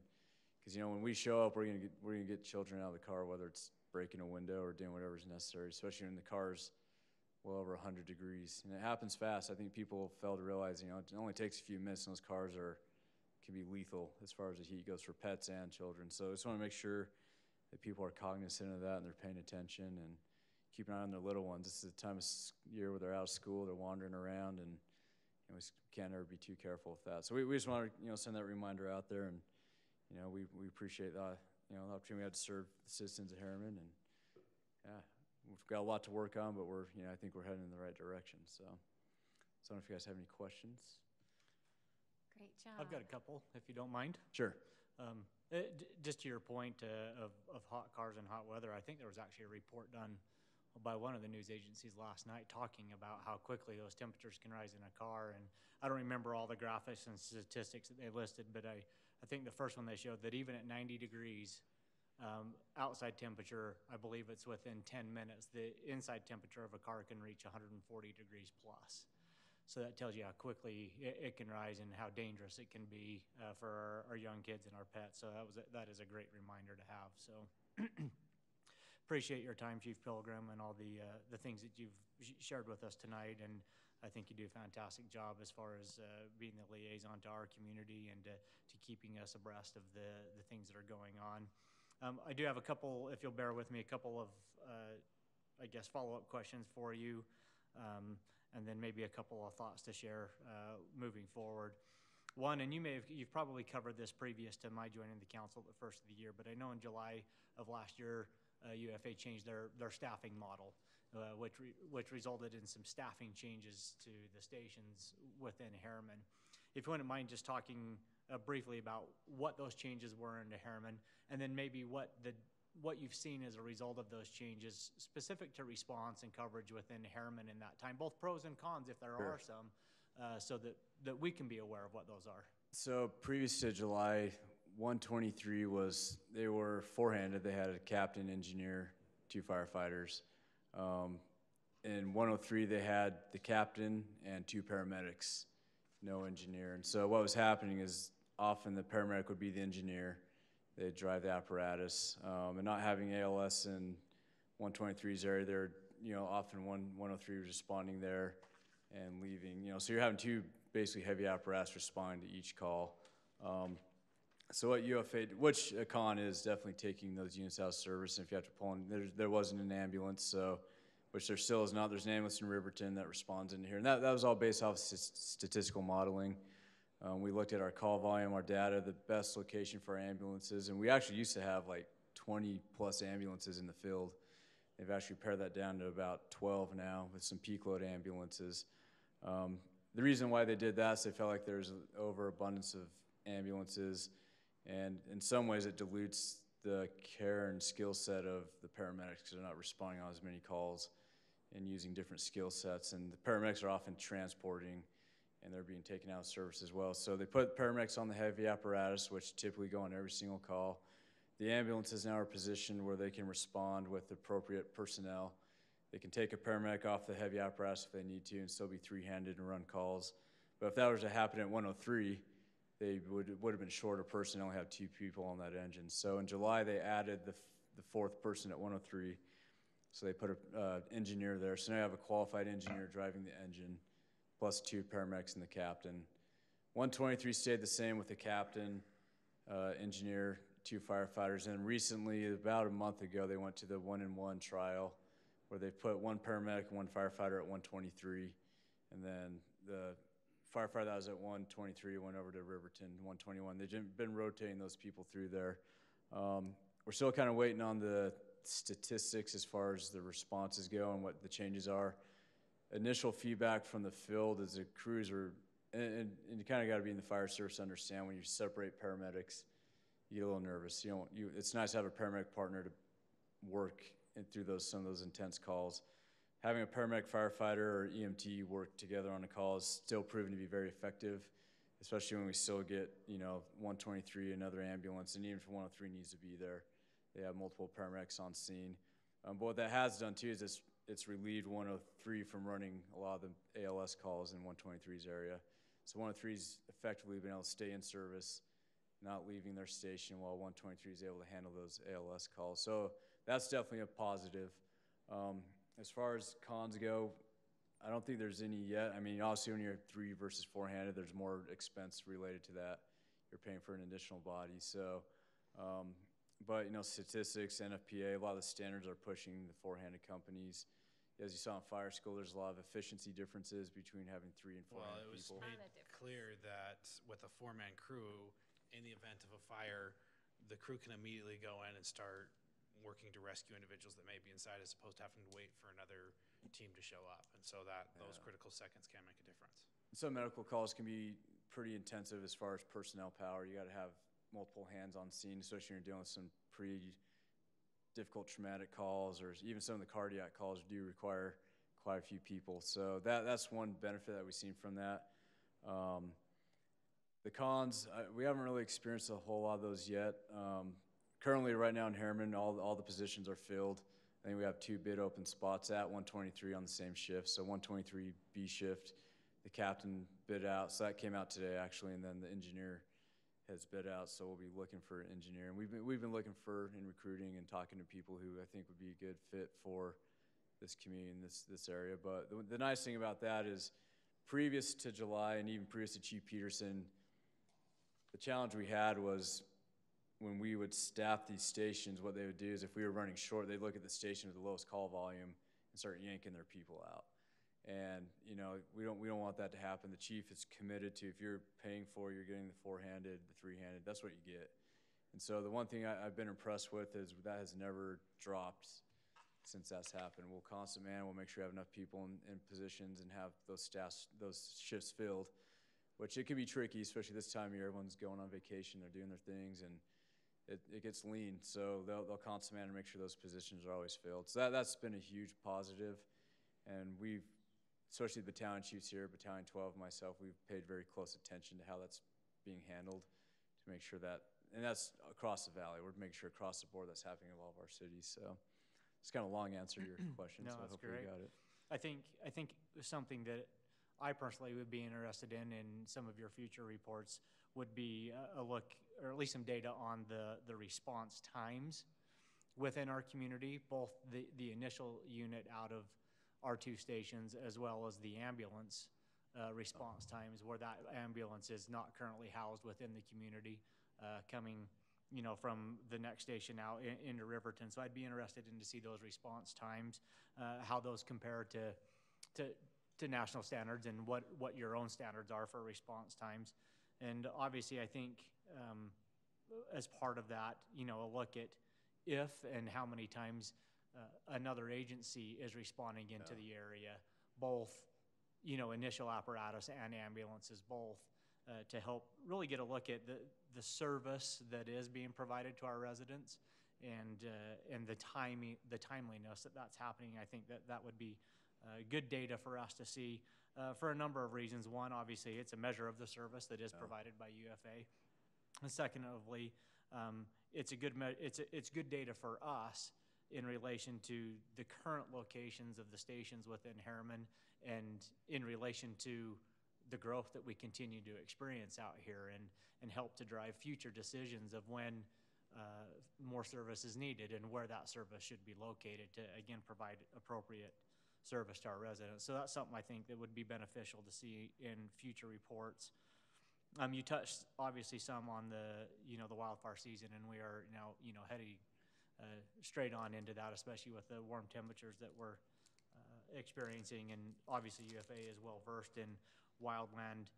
because when we show up, we're gonna get children out of the car, whether it's breaking a window or doing whatever's necessary, especially when the car's well over 100 degrees. And it happens fast. I think people fail to realize, it only takes a few minutes, and those cars can be lethal as far as the heat goes for pets and children. So I just want to make sure that people are cognizant of that and they're paying attention and keep an eye on their little ones. This is the time of year where they're out of school, they're wandering around, and we can't ever be too careful with that. So we just want to send that reminder out there, and we appreciate the opportunity we had to serve the citizens of Harriman, and yeah, we've got a lot to work on, but I think we're heading in the right direction. So I don't know if you guys have any questions. Great job. I've got a couple, if you don't mind. Sure. Just to your point of hot cars and hot weather, I think there was actually a report done by one of the news agencies last night talking about how quickly those temperatures can rise in a car. And I don't remember all the graphics and statistics that they listed, but I think the first one they showed that even at 90 degrees outside temperature, I believe it's within 10 minutes, the inside temperature of a car can reach 140 degrees plus. So that tells you how quickly it can rise and how dangerous it can be for our young kids and our pets. So that is a great reminder to have. So appreciate your time, Chief Pilgrim, and all the things that you've shared with us tonight. And I think you do a fantastic job as far as being the liaison to our community and to keeping us abreast of the things that are going on. I do have a couple, if you'll bear with me, a couple of, follow-up questions for you. And then maybe a couple of thoughts to share moving forward. One, and you've probably covered this previous to my joining the council at the first of the year, but I know in July of last year, UFA changed their staffing model, which resulted in some staffing changes to the stations within Harriman. If you wouldn't mind just talking briefly about what those changes were into Harriman, and then maybe what you've seen as a result of those changes specific to response and coverage within Harriman in that time, both pros and cons if there are some, so that we can be aware of what those are. So previous to July, 123 they were four-handed. They had a captain, engineer, 2 firefighters. In 103, they had the captain and 2 paramedics, no engineer. And so what was happening is often the paramedic would be the engineer. They'd drive the apparatus, and not having ALS in 123's area, they're often 103 responding there and leaving. So you're having 2 basically heavy apparatus responding to each call. So what UFA, which a con is definitely taking those units out of service. And if you have to pull in, there wasn't an ambulance, so which there still is not. There's an ambulance in Riverton that responds into here, and that was all based off statistical modeling. We looked at our call volume, our data, the best location for our ambulances, and we actually used to have like 20 plus ambulances in the field. They've actually pared that down to about 12 now with some peak load ambulances. The reason why they did that is they felt like there's an overabundance of ambulances, and in some ways it dilutes the care and skill set of the paramedics because they're not responding on as many calls and using different skill sets, and the paramedics are often transporting and they're being taken out of service as well. So they put paramedics on the heavy apparatus, which typically go on every single call. The ambulances now are positioned where they can respond with appropriate personnel. They can take a paramedic off the heavy apparatus if they need to and still be 3-handed and run calls. But if that was to happen at 103, they would have been short of person, only have 2 people on that engine. So in July, they added the 4th person at 103. So they put an engineer there. So now you have a qualified engineer driving the engine, plus 2 paramedics and the captain. 123 stayed the same with the captain, engineer, 2 firefighters. And recently, about a month ago, they went to the 1-in-1 trial where they put 1 paramedic and 1 firefighter at 123. And then the firefighter that was at 123 went over to Riverton, 121. They've been rotating those people through there. We're still kind of waiting on the statistics as far as the responses go and what the changes are. Initial feedback from the field is the crews are, and you kind of got to be in the fire service to understand when you separate paramedics, you get a little nervous. It's nice to have a paramedic partner to work through some of those intense calls. Having a paramedic, firefighter, or EMT work together on a call is still proven to be very effective, especially when we still get, 123, another ambulance, and even if 103 needs to be there, they have multiple paramedics on scene. But what that has done too is it's relieved 103 from running a lot of the ALS calls in 123's area. So 103's effectively been able to stay in service, not leaving their station, while 123 is able to handle those ALS calls. So that's definitely a positive. As far as cons go, I don't think there's any yet. I mean, obviously when you're 3 versus 4-handed, there's more expense related to that. You're paying for an additional body. So, but statistics, NFPA, a lot of the standards are pushing the 4-handed companies. As you saw in fire school, there's a lot of efficiency differences between having 3 and 4-handed people. Well, it was made clear that with a 4-man crew, in the event of a fire, the crew can immediately go in and start working to rescue individuals that may be inside, as opposed to having to wait for another team to show up. And so those critical seconds can make a difference. Some medical calls can be pretty intensive as far as personnel power. You got to have multiple hands on scene, especially when you're dealing with some pretty difficult traumatic calls, or even some of the cardiac calls do require quite a few people. So that's one benefit that we've seen from that. The cons, we haven't really experienced a whole lot of those yet. Currently, right now in Harriman, all the positions are filled. I think we have 2 bid open spots at 123 on the same shift. So 123 B shift, the captain bid out. So that came out today, actually, and then the engineer has bid out. So we'll be looking for an engineer. And we've been looking for in recruiting and talking to people who I think would be a good fit for this community in this area. But the nice thing about that is, previous to July and even previous to Chief Peterson, the challenge we had was when we would staff these stations, what they would do is if we were running short, they'd look at the station with the lowest call volume and start yanking their people out. And we don't want that to happen. The chief is committed to, if you're paying for, you're getting the 4-handed, the 3-handed, that's what you get. And so the one thing I've been impressed with is that has never dropped since that's happened. We'll constant man, we'll make sure we have enough people in positions and have those shifts filled, which it can be tricky, especially this time of year. Everyone's going on vacation, they're doing their things, and it gets lean. So they'll constant man and make sure those positions are always filled. So that's been a huge positive. And we've, especially the battalion chiefs here, Battalion 12, myself, we've paid very close attention to how that's being handled to make sure that, and that's across the valley. We're making sure across the board that's happening in all of our cities. So it's kind of a long answer to your question, No, so I that's hope great. you got it. I think something that I personally would be interested in some of your future reports would be a look, or at least some data on the response times within our community, both the initial unit out of our 2 stations as well as the ambulance response times, where that ambulance is not currently housed within the community, coming from the next station out into Riverton. So I'd be interested in to see those response times, how those compare to national standards, and what your own standards are for response times. And obviously, I think as part of that, a look at if and how many times another agency is responding into the area, both, initial apparatus and ambulances, both, to help really get a look at the service that is being provided to our residents, and the timeliness that's happening. I think that would be good data for us to see for a number of reasons. One, obviously, it's a measure of the service that is provided by UFA. And secondly, it's good data for us in relation to the current locations of the stations within Harriman, and in relation to the growth that we continue to experience out here, and help to drive future decisions of when more service is needed and where that service should be located to, again, provide appropriate service to our residents. So that's something I think that would be beneficial to see in future reports. You touched obviously some on the wildfire season, and we are now heading straight on into that, especially with the warm temperatures that we're experiencing, and obviously UFA is well versed in wildland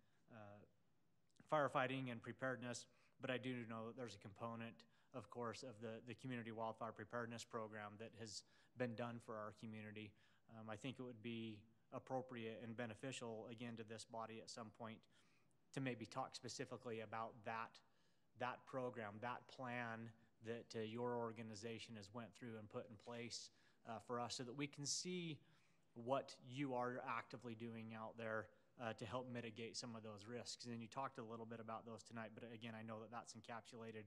firefighting and preparedness. But I do know that there's a component, of course, of the community wildfire preparedness program that has been done for our community. I think it would be appropriate and beneficial, again, to this body at some point to maybe talk specifically about that program, that plan that your organization has went through and put in place for us, so that we can see what you are actively doing out there to help mitigate some of those risks. And you talked a little bit about those tonight, but again, I know that that's encapsulated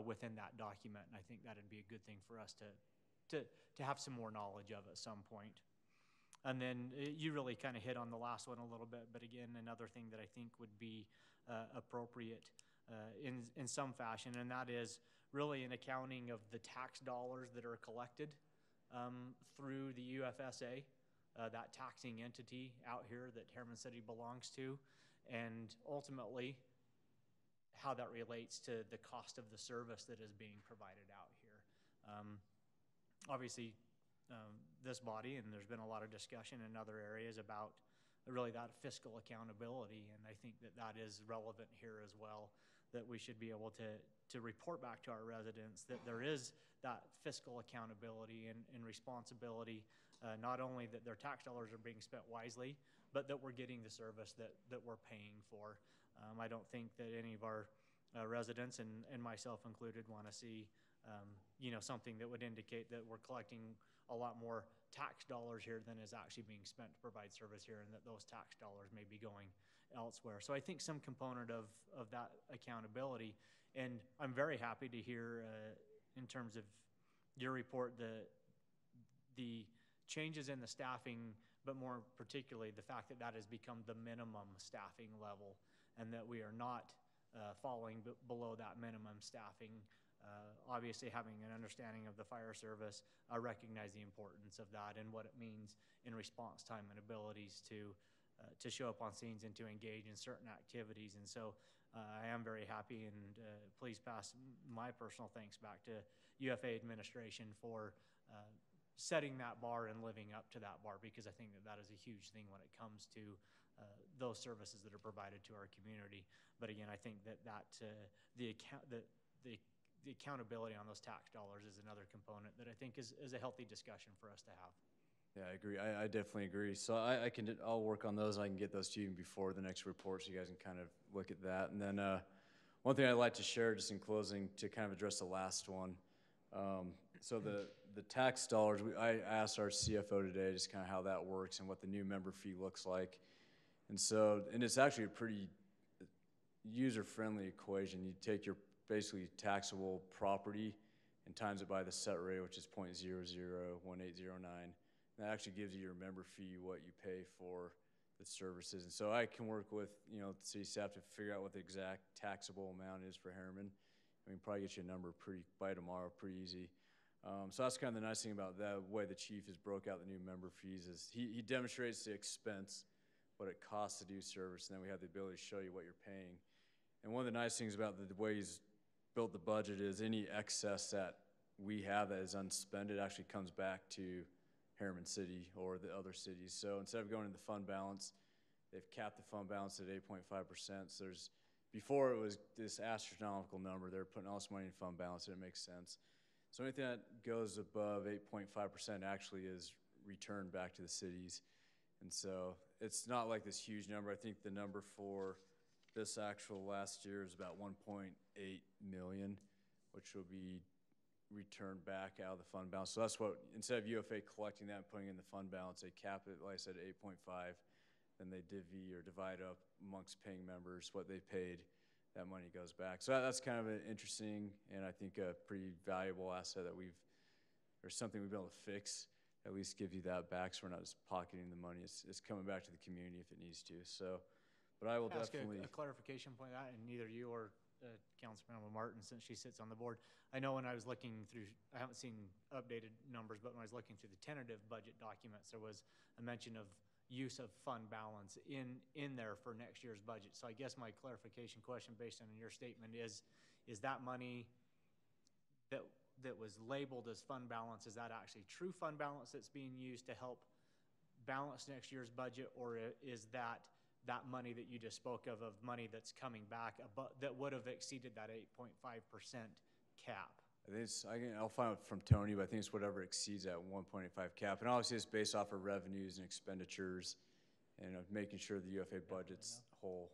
within that document, and I think that'd be a good thing for us to have some more knowledge of at some point. And then you really kind of hit on the last one a little bit, but again, another thing that I think would be appropriate in some fashion, and that is really an accounting of the tax dollars that are collected through the UFSA, that taxing entity out here that Harriman City belongs to, and ultimately how that relates to the cost of the service that is being provided out here. Obviously, this body, and there's been a lot of discussion in other areas about really that fiscal accountability, and I think that that is relevant here as well, that we should be able to report back to our residents that there is that fiscal accountability and responsibility, not only that their tax dollars are being spent wisely, but that we're getting the service that we're paying for. I don't think that any of our residents, and myself included, want to see something that would indicate that we're collecting a lot more tax dollars here than is actually being spent to provide service here, and that those tax dollars may be going elsewhere. So I think some component of that accountability, and I'm very happy to hear in terms of your report the changes in the staffing, but more particularly the fact that that has become the minimum staffing level, and that we are not falling below that minimum staffing. Obviously, having an understanding of the fire service, I recognize the importance of that and what it means in response time and abilities to show up on scenes and to engage in certain activities. And so I am very happy, and please pass my personal thanks back to UFA administration for setting that bar and living up to that bar, because I think that is a huge thing when it comes to those services that are provided to our community. But again, I think that the accountability on those tax dollars is another component that I think is a healthy discussion for us to have. Yeah, I agree. I definitely agree. So I'll work on those. I can get those to you before the next report, so you guys can kind of look at that. And then one thing I'd like to share just in closing to kind of address the last one. So the tax dollars, I asked our CFO today just kind of how that works and what the new member fee looks like. And it's actually a pretty user-friendly equation. You take your basically taxable property and times it by the set rate, which is 0.001809. That actually gives you your member fee, what you pay for the services. And so I can work with, the city staff to figure out what the exact taxable amount is for Harriman. We can probably get you a number by tomorrow, pretty easy. So that's kind of the nice thing about the way the chief has broke out the new member fees is he demonstrates the expense, what it costs to do service, and then we have the ability to show you what you're paying. And one of the nice things about the way he's built the budget is any excess that we have that is unspent, it actually comes back to Harriman City or the other cities. So instead of going to the fund balance, they've capped the fund balance at 8.5%. So before it was this astronomical number, they're putting all this money in fund balance, and it makes sense. So anything that goes above 8.5% actually is returned back to the cities. And so it's not like this huge number. I think the number for this actual last year is about 1.8 million, which will be returned back out of the fund balance. So that's what, instead of UFA collecting that and putting it in the fund balance, they cap it, like I said, 8.5. Then they divide up amongst paying members what they paid. That money goes back. So that's kind of an interesting and I think a pretty valuable asset that or something we've been able to fix, at least give you that back so we're not just pocketing the money. It's coming back to the community if it needs to. So, but I will definitely ask a clarification point on that, and neither you or Councilmember Martin, since she sits on the board. I know when I was looking through, I haven't seen updated numbers, but when I was looking through the tentative budget documents, there was a mention of use of fund balance in there for next year's budget. So I guess my clarification question based on your statement is that money that was labeled as fund balance, is that actually true fund balance that's being used to help balance next year's budget, or is that money that you just spoke of money that's coming back that would have exceeded that 8.5% cap? I think I'll find out from Tony, but I think it's whatever exceeds that 1.85 cap. And obviously it's based off of revenues and expenditures and making sure the UFA budget's whole.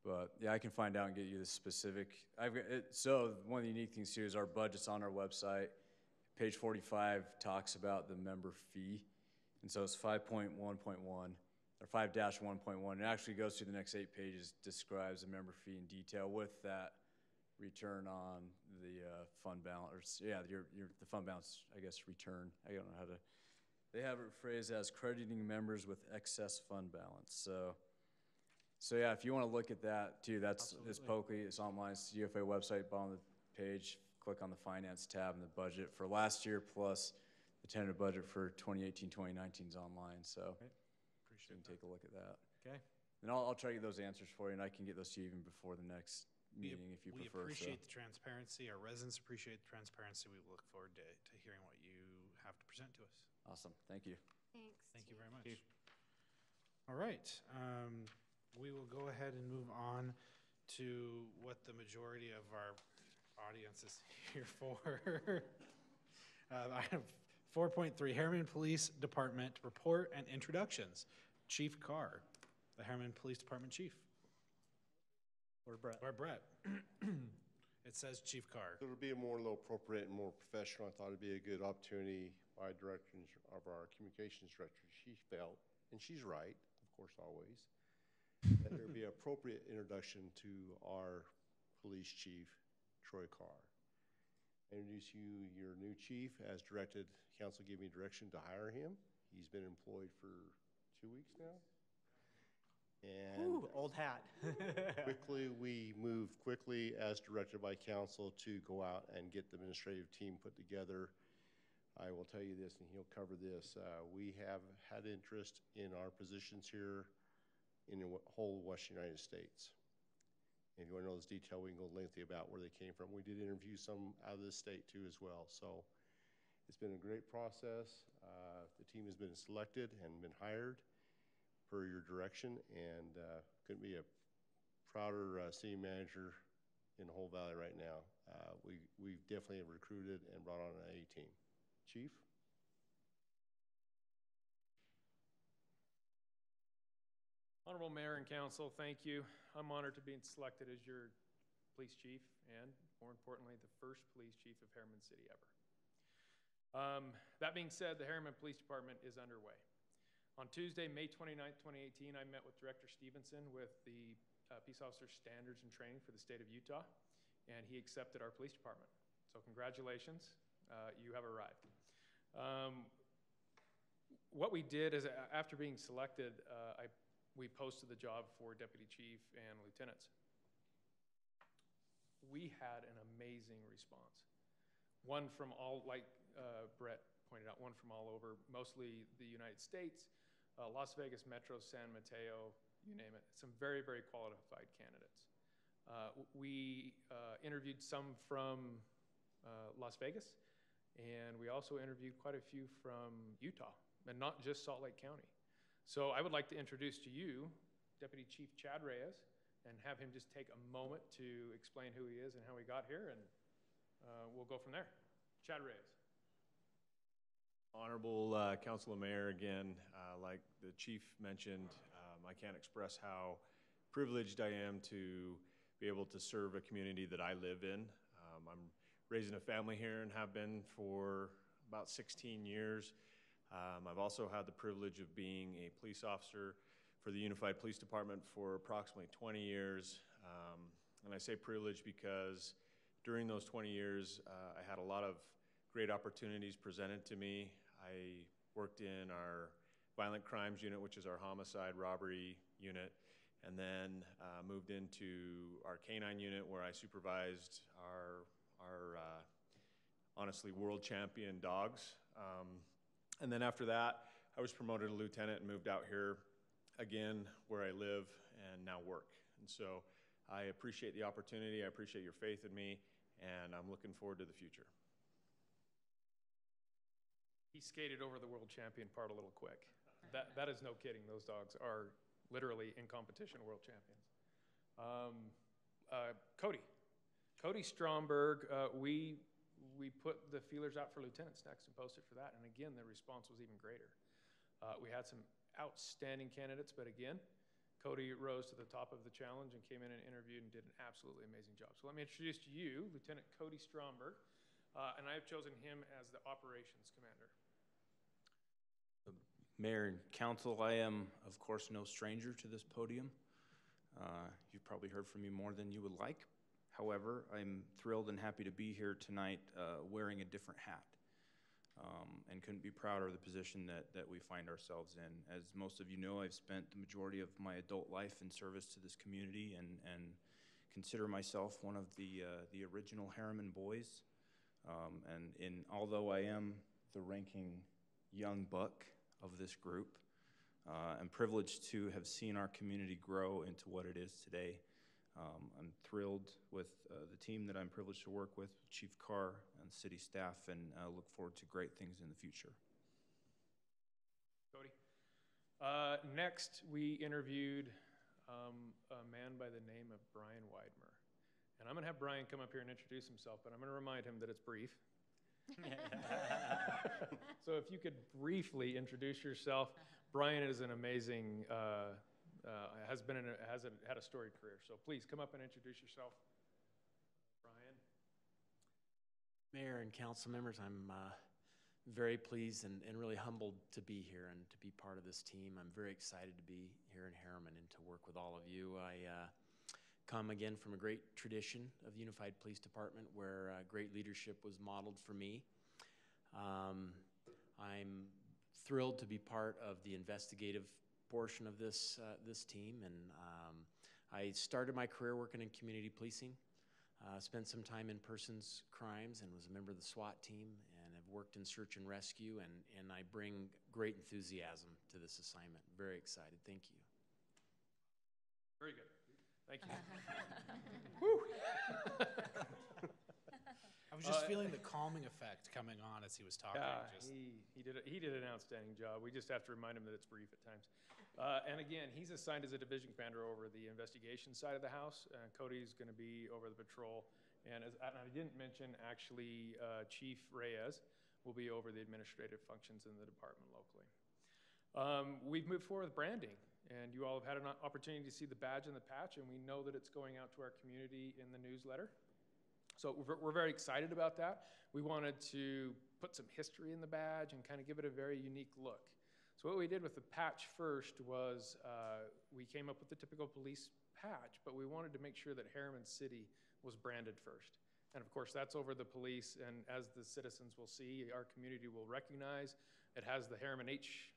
But yeah, I can find out and get you the specific. So one of the unique things here is our budget's on our website. Page 45 talks about the member fee. And so it's 5.1.1 or 5-1.1. It actually goes through the next 8 pages, describes the member fee in detail with that return on the fund balance, or the fund balance, I guess, return. I don't know how to, they have it phrased as crediting members with excess fund balance. So yeah, if you want to look at that too, it's Polkey, it's online, it's the UFA website, bottom of the page, click on the finance tab and the budget for last year plus the tentative budget for 2018-2019 is online, so you can take a look at that. Okay. And I'll try to get those answers for you, and I can get those to you even before the next meeting if you we prefer. appreciate the transparency. Our residents appreciate the transparency. We look forward to hearing what you have to present to us. Awesome. Thank you. Thanks. Thank you very much. All right. We will go ahead and move on to what the majority of our audience is here for. I have 4.3, Harriman Police Department Report and Introductions. Chief Carr, the Harriman Police Department Chief. Or Brett. Or Brett. It says Chief Carr. It'll be a more appropriate and more professional. I thought it'd be a good opportunity by directions of our communications director. She felt, and she's right, of course, always, that there would be an appropriate introduction to our police chief, Troy Carr. I introduce you your new chief as directed. Council gave me direction to hire him. He's been employed for 2 weeks now. And ooh, old hat. we moved quickly as directed by council to go out and get the administrative team put together. I will tell you this, and he'll cover this. We have had interest in our positions here in the whole Western United States. If you want to know this detail, we can go lengthy about where they came from. We did interview some out of this state too as well. So it's been a great process. The team has been selected and been hired per your direction, and couldn't be a prouder city manager in the whole valley right now. We've definitely recruited and brought on an A team. Chief? Honorable Mayor and Council, thank you. I'm honored to be selected as your police chief and, more importantly, the first police chief of Harriman City ever. That being said, the Harriman Police Department is underway. On Tuesday, May 29th, 2018, I met with Director Stevenson with the Peace Officer Standards and Training for the state of Utah, and he accepted our police department. So congratulations, you have arrived. What we did is, after being selected, we posted the job for deputy chief and lieutenants. We had an amazing response. One from all, like Brett pointed out, one from all over, mostly the United States, Las Vegas Metro, San Mateo, you name it. Some very, very qualified candidates. We interviewed some from Las Vegas, and we also interviewed quite a few from Utah, and not just Salt Lake County. So I would like to introduce to you Deputy Chief Chad Reyes and have him just take a moment to explain who he is and how he got here, and we'll go from there. Chad Reyes. Honorable Council and Mayor, again, like the Chief mentioned, I can't express how privileged I am to be able to serve a community that I live in. I'm raising a family here and have been for about 16 years. I've also had the privilege of being a police officer for the Unified Police Department for approximately 20 years. And I say privilege because during those 20 years, I had a lot of great opportunities presented to me. I worked in our violent crimes unit, which is our homicide robbery unit, and then moved into our canine unit where I supervised our honestly world champion dogs. And then after that, I was promoted to lieutenant and moved out here again where I live and now work. And so I appreciate the opportunity. I appreciate your faith in me, and I'm looking forward to the future. He skated over the world champion part a little quick. That is no kidding. Those dogs are literally in competition world champions. Cody Stromberg, we put the feelers out for lieutenants next and posted for that, and again, the response was even greater. We had some outstanding candidates, but again, Cody rose to the top of the challenge and came in and interviewed and did an absolutely amazing job. So let me introduce to you Lieutenant Cody Stromberg, and I have chosen him as the operations commander. Mayor and council, I am, of course, no stranger to this podium. You've probably heard from me more than you would like. However, I'm thrilled and happy to be here tonight wearing a different hat. And couldn't be prouder of the position that we find ourselves in. As most of you know, I've spent the majority of my adult life in service to this community and consider myself one of the original Harriman boys. Although I am the ranking young buck of this group, I'm privileged to have seen our community grow into what it is today. I'm thrilled with the team that I'm privileged to work with, Chief Carr and city staff, and look forward to great things in the future. Cody. Next, we interviewed a man by the name of Brian Weidmer. And I'm going to have Brian come up here and introduce himself, but I'm going to remind him that it's brief. So if you could briefly introduce yourself. Brian is an amazing had a storied career. So please come up and introduce yourself. Brian. Mayor and council members, I'm very pleased and really humbled to be here and to be part of this team. I'm very excited to be here in Harriman and to work with all of you. I come again from a great tradition of the Unified Police Department where great leadership was modeled for me. I'm thrilled to be part of the investigative portion of this team, and I started my career working in community policing, spent some time in persons crimes and was a member of the SWAT team, and have worked in search and rescue, and I bring great enthusiasm to this assignment. Very excited. Thank you. Very good. Thank you. Woo. I was just feeling the calming effect coming on as he was talking. Yeah, he did an outstanding job. We just have to remind him that it's brief at times. And again, he's assigned as a division commander over the investigation side of the house. Cody's going to be over the patrol. And I didn't mention, actually, Chief Reyes will be over the administrative functions in the department locally. We've moved forward with branding. And you all have had an opportunity to see the badge and the patch, and we know that it's going out to our community in the newsletter. So we're very excited about that. We wanted to put some history in the badge and kind of give it a very unique look. So what we did with the patch first was we came up with the typical police patch, but we wanted to make sure that Harriman City was branded first. And of course, that's over the police, and as the citizens will see, our community will recognize. It has the Harriman H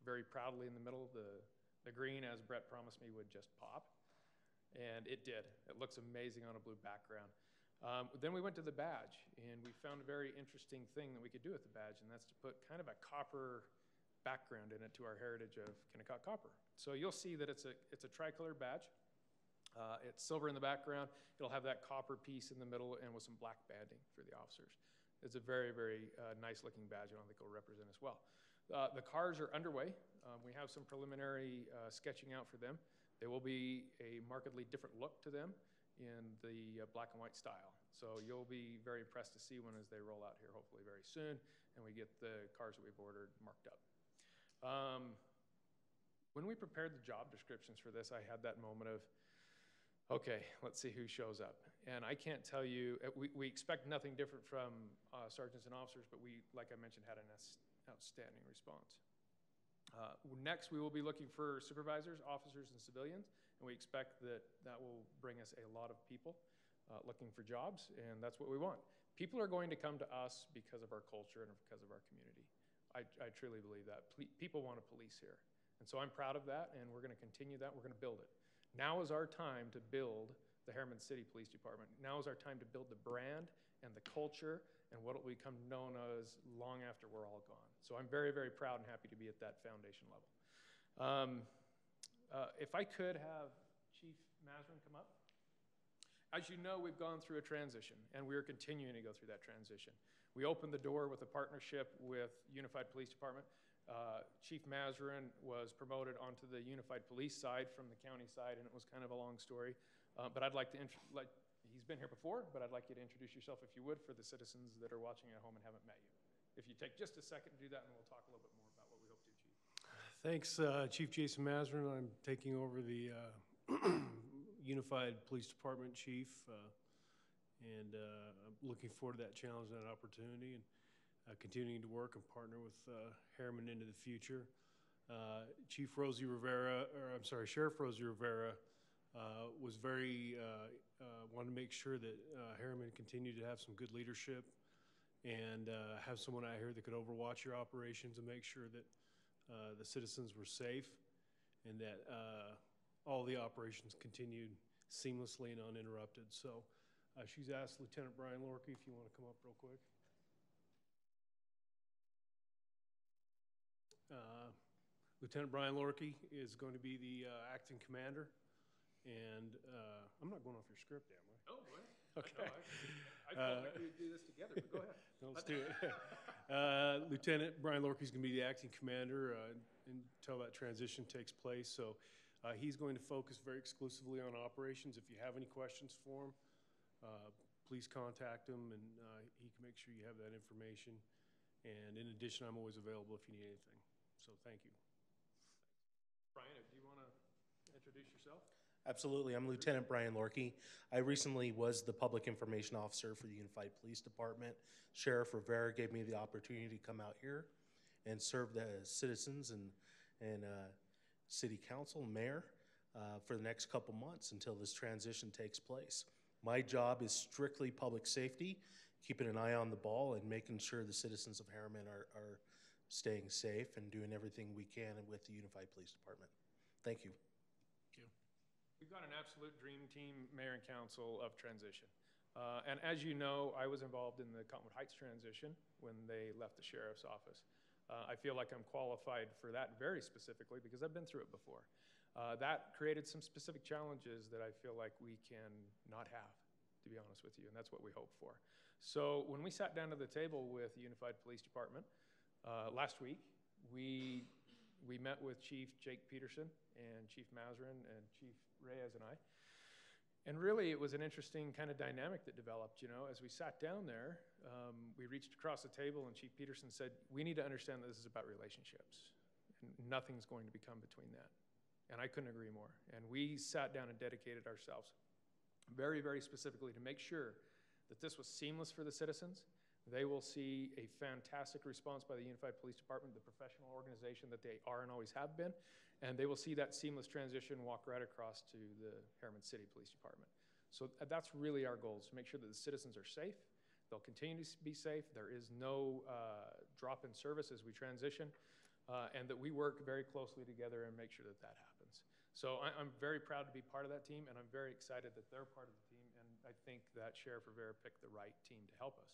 very proudly in the middle. The green, as Brett promised me, would just pop. And it did. It looks amazing on a blue background. Then we went to the badge, and we found a very interesting thing that we could do with the badge, and that's to put kind of a copper background in it to our heritage of Kennecott copper. So you'll see that it's a tricolor badge. It's silver in the background. It'll have that copper piece in the middle and with some black banding for the officers. It's a very, very nice looking badge. I don't think it'll represent us well. The cars are underway. We have some preliminary sketching out for them. There will be a markedly different look to them in the black and white style. So you'll be very impressed to see one as they roll out here, hopefully very soon, and we get the cars that we've ordered marked up. When we prepared the job descriptions for this, I had that moment of, okay, let's see who shows up. And I can't tell you, we expect nothing different from sergeants and officers, but we, like I mentioned, had an outstanding response. Next, we will be looking for supervisors, officers, and civilians, and we expect that will bring us a lot of people looking for jobs, and that's what we want. People are going to come to us because of our culture and because of our community. I truly believe that. People want to police here, and so I'm proud of that, and we're going to continue that. We're going to build it. Now is our time to build the Harriman City Police Department. Now is our time to build the brand and the culture and what will become known as long after we're all gone. So I'm very, very proud and happy to be at that foundation level. If I could have Chief Masrin come up. As you know, we've gone through a transition, and we are continuing to go through that transition. We opened the door with a partnership with Unified Police Department. Chief Masrin was promoted onto the Unified Police side from the county side, and it was kind of a long story. But I'd like to, he's been here before, but I'd like you to introduce yourself, if you would, for the citizens that are watching at home and haven't met you. If you take just a second to do that, and we'll talk a little bit more about what we hope to achieve. Thanks, Chief Jason Masrin. I'm taking over the Unified Police Department Chief, and I'm looking forward to that challenge and that opportunity, and continuing to work and partner with Harriman into the future. Sheriff Rosie Rivera was very, wanted to make sure that Harriman continued to have some good leadership and have someone out here that could overwatch your operations and make sure that the citizens were safe and that all the operations continued seamlessly and uninterrupted. So she's asked Lieutenant Brian Lorkey if you want to come up real quick. Lieutenant Brian Lorkey is going to be the acting commander, and I'm not going off your script, am I? Oh, what? Okay. I felt like we would do this together, but go ahead. Let's do it. Lieutenant Brian Lorkey is going to be the acting commander until that transition takes place. So he's going to focus very exclusively on operations. If you have any questions for him, please contact him, and he can make sure you have that information. And in addition, I'm always available if you need anything. So thank you. Brian, do you want to introduce yourself? Absolutely. I'm Lieutenant Brian Lorkey. I recently was the Public Information Officer for the Unified Police Department. Sheriff Rivera gave me the opportunity to come out here and serve the citizens and City Council, Mayor, for the next couple months until this transition takes place. My job is strictly public safety, keeping an eye on the ball and making sure the citizens of Harriman are staying safe and doing everything we can with the Unified Police Department. Thank you. We've got an absolute dream team, Mayor and Council, of transition. And as you know, I was involved in the Cottonwood Heights transition when they left the Sheriff's Office. I feel like I'm qualified for that very specifically because I've been through it before. That created some specific challenges that I feel like we can not have, to be honest with you, and that's what we hope for. So when we sat down to the table with the Unified Police Department last week, we met with Chief Jake Peterson and Chief Masrin and Chief Reyes and I. And really, it was an interesting kind of dynamic that developed. You know, as we sat down there, we reached across the table and Chief Peterson said, we need to understand that this is about relationships. And nothing's going to become between that. And I couldn't agree more. And we sat down and dedicated ourselves very, very specifically to make sure that this was seamless for the citizens. They will see a fantastic response by the Unified Police Department, the professional organization that they are and always have been, and they will see that seamless transition walk right across to the Harriman City Police Department. So that's really our goal, is to make sure that the citizens are safe. They'll continue to be safe. There is no drop in service as we transition, and that we work very closely together and make sure that that happens. So I'm very proud to be part of that team, and I'm very excited that they're part of the team, and I think that Sheriff Rivera picked the right team to help us.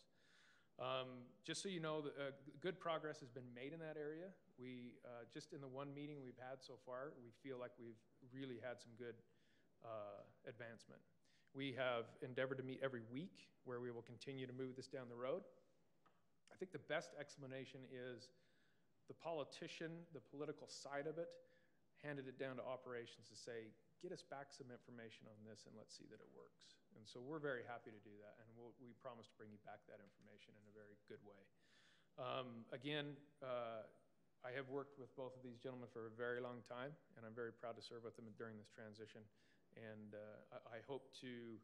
Just so you know, good progress has been made in that area. We, just in the one meeting we've had so far, we feel like we've really had some good advancement. We have endeavored to meet every week, where we will continue to move this down the road. I think the best explanation is the politician, the political side of it, handed it down to operations to say, get us back some information on this and let's see that it works. And so we're very happy to do that, and we promise to bring you back that information in a very good way. Again, I have worked with both of these gentlemen for a very long time, and I'm very proud to serve with them during this transition. And I hope to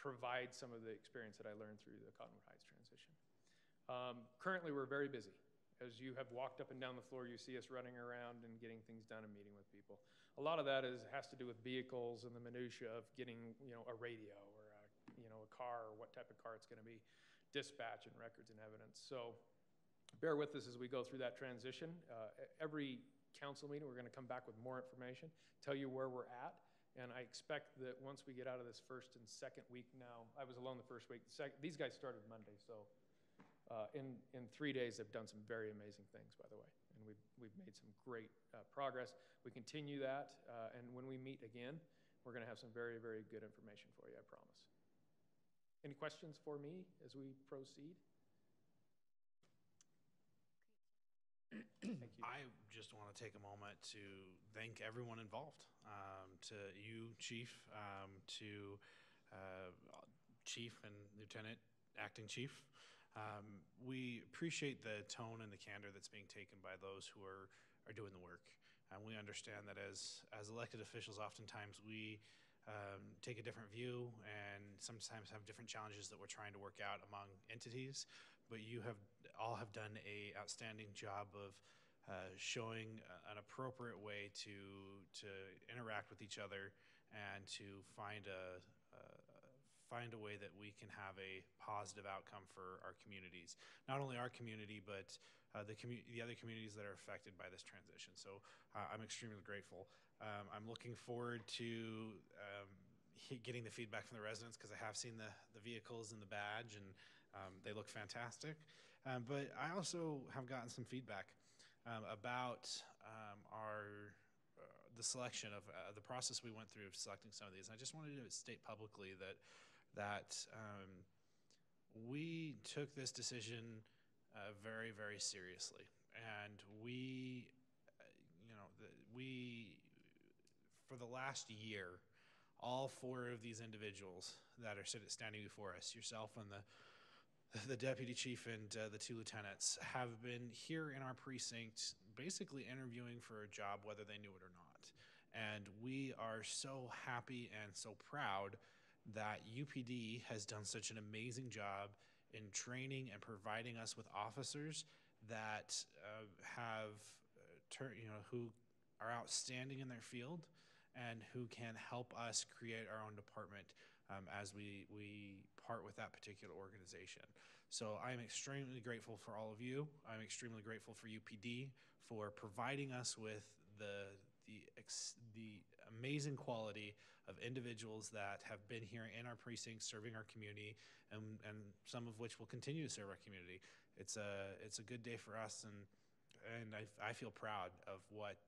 provide some of the experience that I learned through the Cottonwood Heights transition. Currently, we're very busy. As you have walked up and down the floor, you see us running around and getting things done and meeting with people. A lot of that has to do with vehicles and the minutia of getting, a radio or a car, or what type of car it's going to be, dispatch and records and evidence. So bear with us as we go through that transition. Every council meeting, we're going to come back with more information, tell you where we're at, And I expect that once we get out of this first and second week now, I was alone the first week. These guys started Monday, so in 3 days, they've done some very amazing things, by the way. And we've made some great progress. We continue that, and when we meet again, we're going to have some very, very good information for you, I promise. Any questions for me as we proceed? Thank you. I just want to take a moment to thank everyone involved, to you, Chief, to Chief and Lieutenant, Acting Chief. We appreciate the tone and the candor that's being taken by those who are doing the work. And we understand that as elected officials, oftentimes we take a different view and sometimes have different challenges that we're trying to work out among entities. But you all have done an outstanding job of showing an appropriate way to interact with each other and to find a way that we can have a positive outcome for our communities. Not only our community, but the other communities that are affected by this transition. So I'm extremely grateful. I'm looking forward to getting the feedback from the residents, because I have seen the vehicles and the badge, and they look fantastic. But I also have gotten some feedback about the selection of the process we went through of selecting some of these. And I just wanted to state publicly that we took this decision very, very seriously, and we for the last year, all 4 of these individuals that are standing before us, yourself and the deputy chief and the 2 lieutenants, have been here in our precinct basically interviewing for a job whether they knew it or not. And we are so happy and so proud that UPD has done such an amazing job in training and providing us with officers that who are outstanding in their field and who can help us create our own department as we part with that particular organization. So I'm extremely grateful for all of you. I'm extremely grateful for UPD for providing us with the amazing quality of individuals that have been here in our precinct serving our community, and some of which will continue to serve our community. It's a good day for us, and I feel proud of what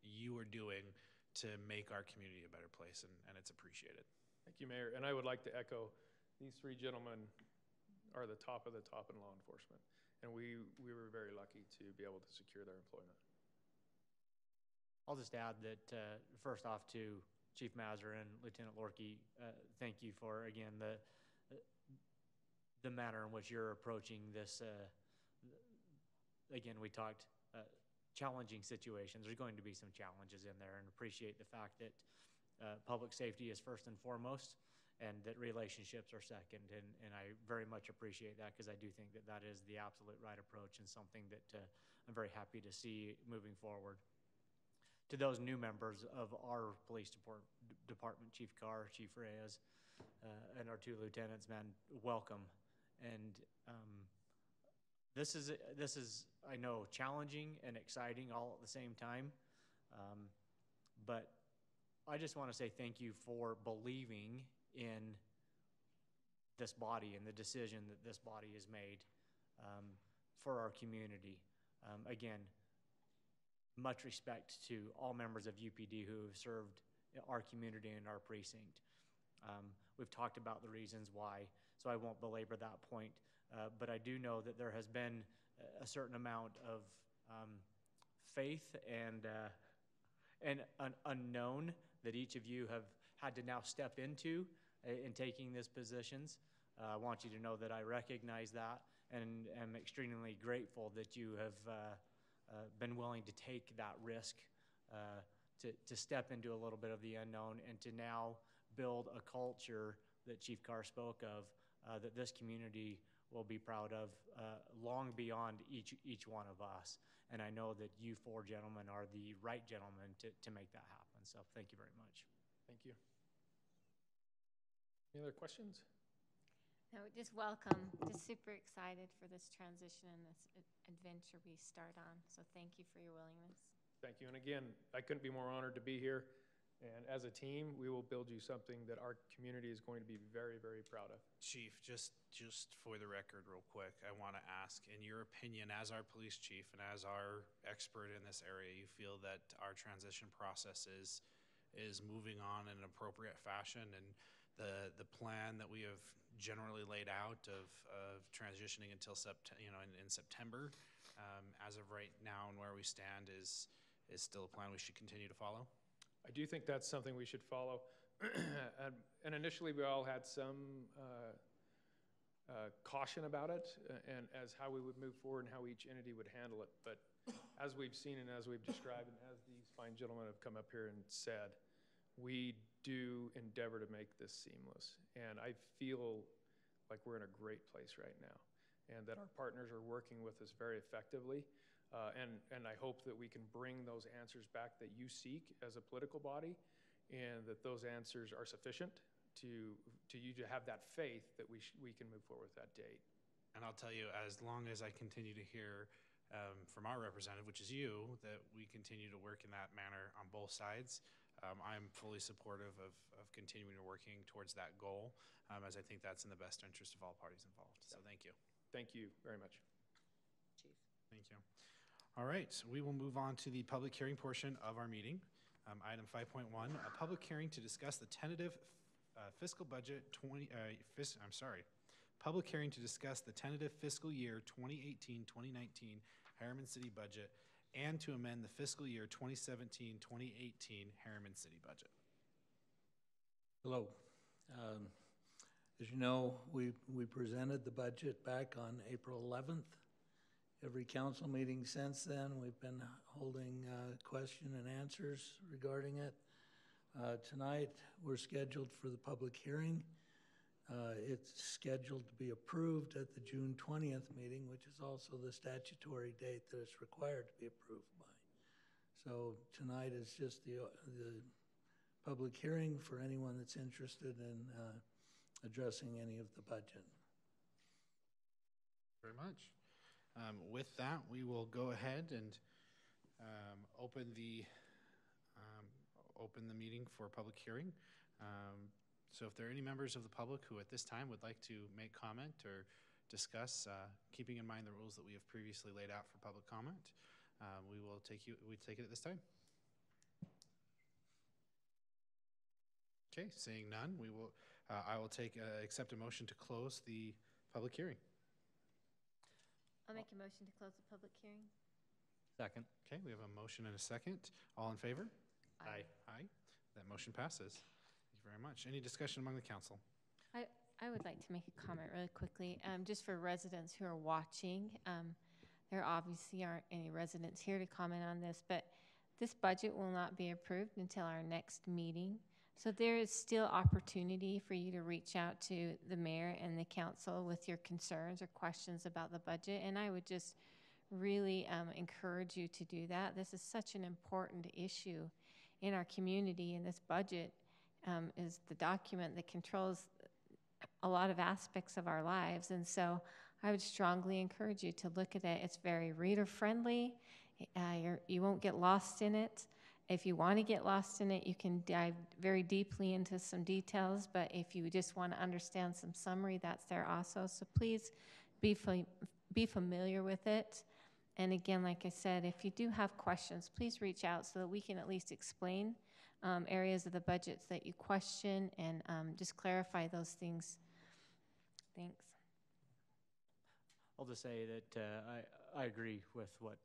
you are doing to make our community a better place, and it's appreciated. Thank you, Mayor. And I would like to echo, these 3 gentlemen are the top of the top in law enforcement, and we were very lucky to be able to secure their employment. I'll just add that, first off, to Chief Mazur and Lieutenant Lorkey, thank you for, again, the manner in which you're approaching this. Again, we talked challenging situations. There's going to be some challenges in there, and appreciate the fact that public safety is first and foremost, and that relationships are second. And I very much appreciate that, because I do think that is the absolute right approach, and something that I'm very happy to see moving forward. To those new members of our police department, Chief Carr, Chief Reyes, and our 2 lieutenants, man, welcome. And this is, I know, challenging and exciting all at the same time. But I just want to say thank you for believing in this body and the decision that this body has made for our community. Again, much respect to all members of UPD who have served our community and our precinct. We've talked about the reasons why, so I won't belabor that point. But I do know that there has been a certain amount of faith and an unknown that each of you have had to now step into in taking these positions. I want you to know that I recognize that, and am extremely grateful that you have been willing to take that risk to step into a little bit of the unknown, and to now build a culture that Chief Carr spoke of, that this community will be proud of long beyond each one of us. And I know that you 4 gentlemen are the right gentlemen to make that happen. So thank you very much. Thank you. Any other questions? No, just welcome. Just super excited for this transition and this adventure we start on. So thank you for your willingness. Thank you. And again, I couldn't be more honored to be here. And as a team, we will build you something that our community is going to be very, very proud of. Chief, just for the record real quick, I want to ask, in your opinion, as our police chief and as our expert in this area, you feel that our transition process is moving on in an appropriate fashion, and the plan that we have generally laid out of transitioning until in September, as of right now and where we stand, is still a plan we should continue to follow? I do think that's something we should follow. And initially, we all had some caution about it and as how we would move forward and how each entity would handle it. But as we've seen and as we've described and as these fine gentlemen have come up here and said, we do endeavor to make this seamless. And I feel like we're in a great place right now and that our partners are working with us very effectively. And I hope that we can bring those answers back that you seek as a political body, and that those answers are sufficient to you to have that faith that we can move forward with that date. And I'll tell you, as long as I continue to hear from our representative, which is you, that we continue to work in that manner on both sides, I'm fully supportive of continuing to working towards that goal, as I think that's in the best interest of all parties involved. So thank you. Thank you very much. Chief. Thank you. All right, we will move on to the public hearing portion of our meeting. Item 5.1, a public hearing to discuss the tentative fiscal budget public hearing to discuss the tentative fiscal year 2018-2019 Harriman City budget and to amend the fiscal year 2017-2018 Harriman City budget. Hello. As you know, we presented the budget back on April 11th. Every council meeting since then, we've been holding question and answers regarding it. Tonight, we're scheduled for the public hearing. It's scheduled to be approved at the June 20th meeting, which is also the statutory date that it's required to be approved by. So tonight is just the public hearing for anyone that's interested in addressing any of the budget. Very much. With that, we will go ahead and open the meeting for public hearing. So if there are any members of the public who at this time would like to make comment or discuss, keeping in mind the rules that we have previously laid out for public comment, we take it at this time. Okay, seeing none, I will accept a motion to close the public hearing. I'll make a motion to close the public hearing. Second. Okay, we have a motion and a second. All in favor? Aye. Aye. That motion passes. Thank you very much. Any discussion among the council? I would like to make a comment really quickly, just for residents who are watching. There obviously aren't any residents here to comment on this, but this budget will not be approved until our next meeting. So there is still opportunity for you to reach out to the mayor and the council with your concerns or questions about the budget. And I would just really encourage you to do that. This is such an important issue in our community, and this budget is the document that controls a lot of aspects of our lives. And so I would strongly encourage you to look at it. It's very reader-friendly. You won't get lost in it. If you want to get lost in it, you can dive very deeply into some details, but if you just want to understand some summary, that's there also. So please be familiar with it. And again, like I said, if you do have questions, please reach out so that we can at least explain areas of the budgets that you question and just clarify those things. Thanks. I'll just say that I agree with what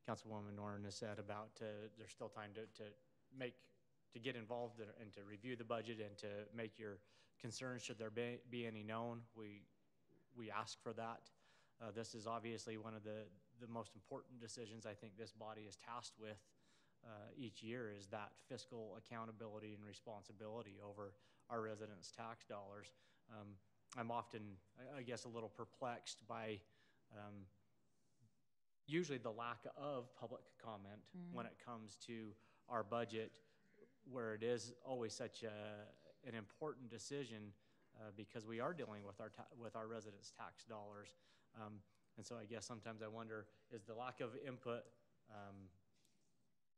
Councilwoman Noren has said about there's still time to get involved and to review the budget and to make your concerns, should there be any known. We ask for that. This is obviously one of the most important decisions I think this body is tasked with each year, is that fiscal accountability and responsibility over our residents' tax dollars. I'm often, I guess, a little perplexed by usually the lack of public comment when it comes to our budget, where it is always such an important decision because we are dealing with our residents' tax dollars. And so I guess sometimes I wonder, is the lack of input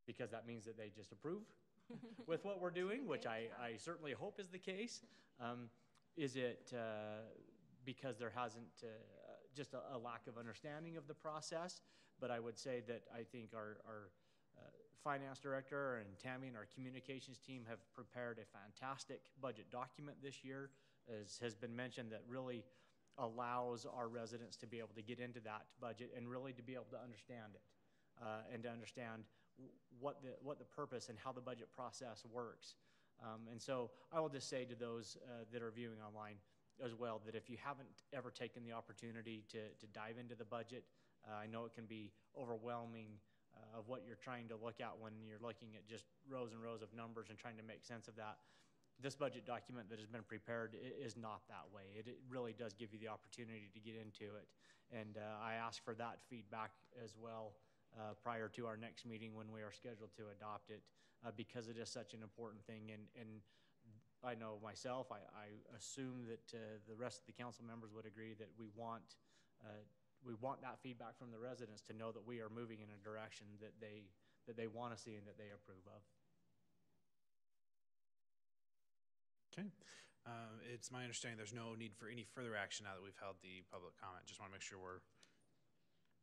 because that means that they just approve with what we're doing, which I certainly hope is the case. Is it because there hasn't just a lack of understanding of the process? But I would say that I think our finance director and Tammy and our communications team have prepared a fantastic budget document this year, as has been mentioned, that really allows our residents to be able to get into that budget and really to be able to understand it and to understand what the purpose and how the budget process works. And so I will just say to those that are viewing online as well, that if you haven't ever taken the opportunity to dive into the budget, I know it can be overwhelming of what you're trying to look at when you're looking at just rows and rows of numbers and trying to make sense of that. This budget document that has been prepared is not that way. It really does give you the opportunity to get into it. And I ask for that feedback as well prior to our next meeting when we are scheduled to adopt it, because it is such an important thing. And I know myself, I assume that the rest of the council members would agree that we want that feedback from the residents to know that we are moving in a direction that they want to see and that they approve of. Okay. It's my understanding there's no need for any further action now that we've held the public comment. Just want to make sure we're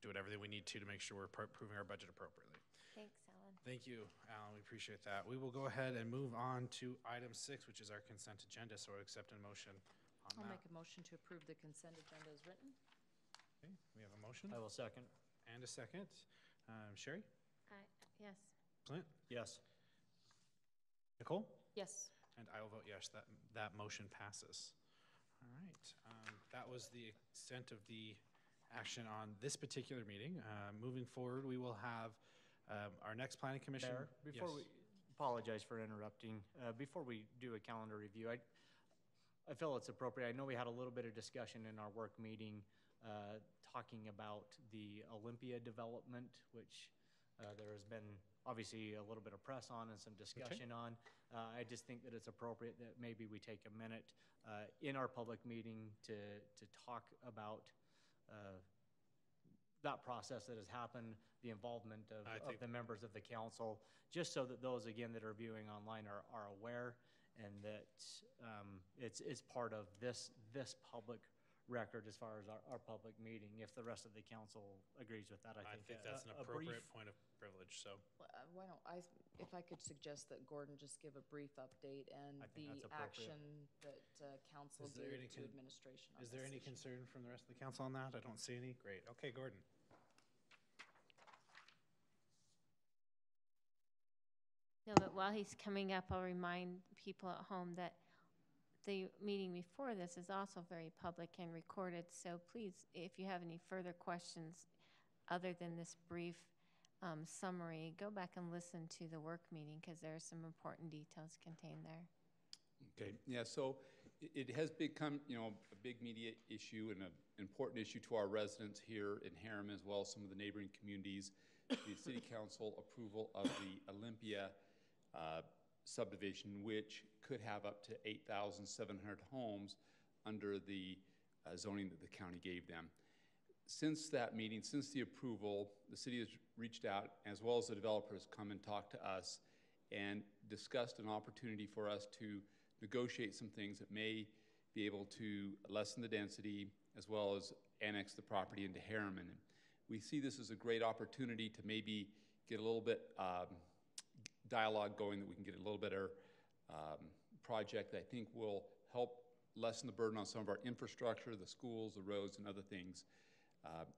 doing everything we need to make sure we're approving our budget appropriately. Thanks, Alan. Thank you, Alan. We appreciate that. We will go ahead and move on to item 6, which is our consent agenda. So I accept a motion on I'll that. make a motion to approve the consent agenda as written. Okay, we have a motion. I will second. And a second. Sherry? Yes. Clint? Yes. Nicole? Yes. And I will vote yes. That motion passes. All right. That was the extent of the action on this particular meeting. Moving forward, we will have our next planning commission. Mayor, before Yes. we apologize for interrupting. Before we do a calendar review, I feel it's appropriate. I know we had a little bit of discussion in our work meeting talking about the Olympia development, which there has been obviously a little bit of press on and some discussion on. I just think that it's appropriate that maybe we take a minute in our public meeting to talk about that process that has happened, the involvement of the members of the council, just so that those, again, that are viewing online are aware, and that it's part of this public record as far as our public meeting. If the rest of the council agrees with that, I think that's an appropriate point of privilege. So Why don't if I could suggest that Gordon just give a brief update and the action that council gave to administration on Is there any concern from the rest of the council on that? I don't see any. Great. Okay, Gordon. No, but while he's coming up, I'll remind people at home that the meeting before this is also very public and recorded. So please, if you have any further questions other than this brief summary, go back and listen to the work meeting, because there are some important details contained there. Okay, yeah, so it has become, a big media issue and an important issue to our residents here in Harriman, as well as some of the neighboring communities. The City Council approval of the Olympia subdivision, which could have up to 8,700 homes under the zoning that the county gave them. Since that meeting, since the approval, the city has reached out, as well as the developers come and talk to us and discussed an opportunity for us to negotiate some things that may be able to lessen the density, as well as annex the property into Harriman. We see this as a great opportunity to maybe get a little bit dialogue going, that we can get a little better project that I think will help lessen the burden on some of our infrastructure, the schools, the roads, and other things.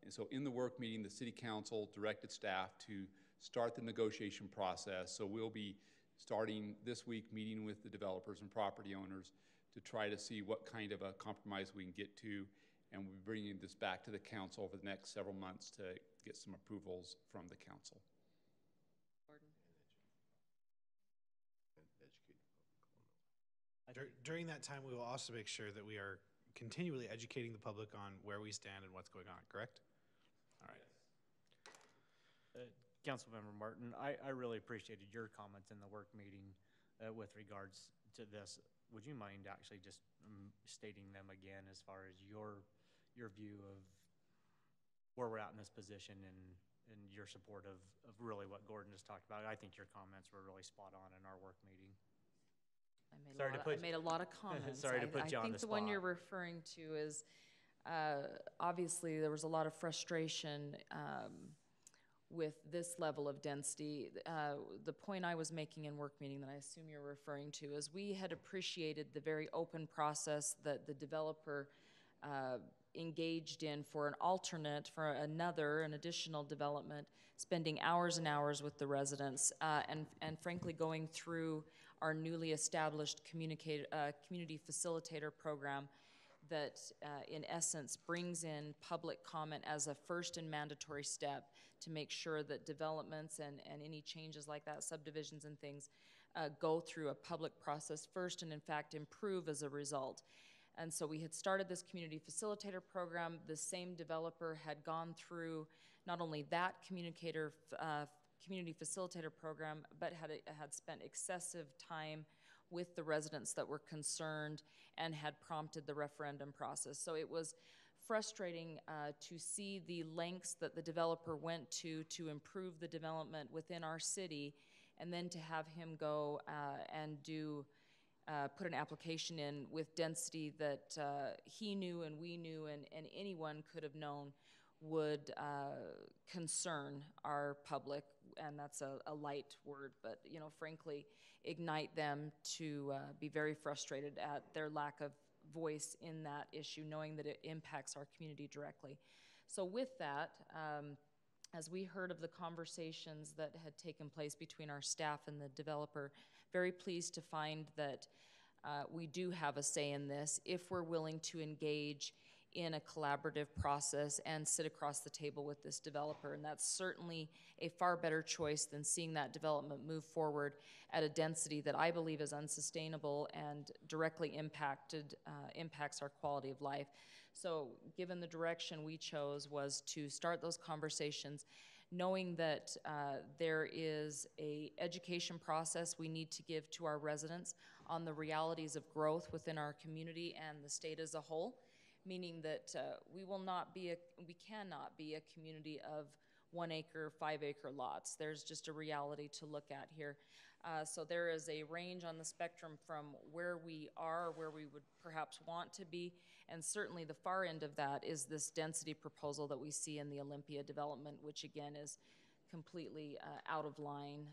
And so in the work meeting, the City Council directed staff to start the negotiation process. So we'll be starting this week meeting with the developers and property owners to try to see what kind of a compromise we can get to. And we'll be bringing this back to the council over the next several months to get some approvals from the council. During that time, we will also make sure that we are continually educating the public on where we stand and what's going on, correct? All right. Councilmember Martin, I really appreciated your comments in the work meeting with regards to this. Would you mind actually just stating them again as far as your view of where we're at in this position and your support of really what Gordon just talked about. I think your comments were really spot on in our work meeting. I made a lot of comments. Sorry to put you on the spot. I think the one you're referring to is, obviously, there was a lot of frustration with this level of density. The point I was making in work meeting that I assume you're referring to is we had appreciated the very open process that the developer engaged in for an alternate, for an additional development, spending hours and hours with the residents, and frankly going through our newly established community facilitator program that in essence brings in public comment as a first and mandatory step to make sure that developments and any changes like that, subdivisions and things, go through a public process first and in fact improve as a result. And so we had started this community facilitator program. The same developer had gone through not only that community facilitator program, but had spent excessive time with the residents that were concerned and had prompted the referendum process. So it was frustrating to see the lengths that the developer went to improve the development within our city, and then to have him go and put an application in with density that he knew and we knew and anyone could have known would concern our public, and that's a light word, but frankly, ignite them to be very frustrated at their lack of voice in that issue, knowing that it impacts our community directly. So with that, as we heard of the conversations that had taken place between our staff and the developer, very pleased to find that we do have a say in this if we're willing to engage in a collaborative process and sit across the table with this developer. And that's certainly a far better choice than seeing that development move forward at a density that I believe is unsustainable and directly impacts our quality of life. So given the direction we chose was to start those conversations, knowing that there is an education process we need to give to our residents on the realities of growth within our community and the state as a whole, meaning that we cannot be a community of 1 acre, 5 acre lots. There's just a reality to look at here. So there is a range on the spectrum from where we are, where we would perhaps want to be, and certainly the far end of that is this density proposal that we see in the Olympia development, which again is completely out of line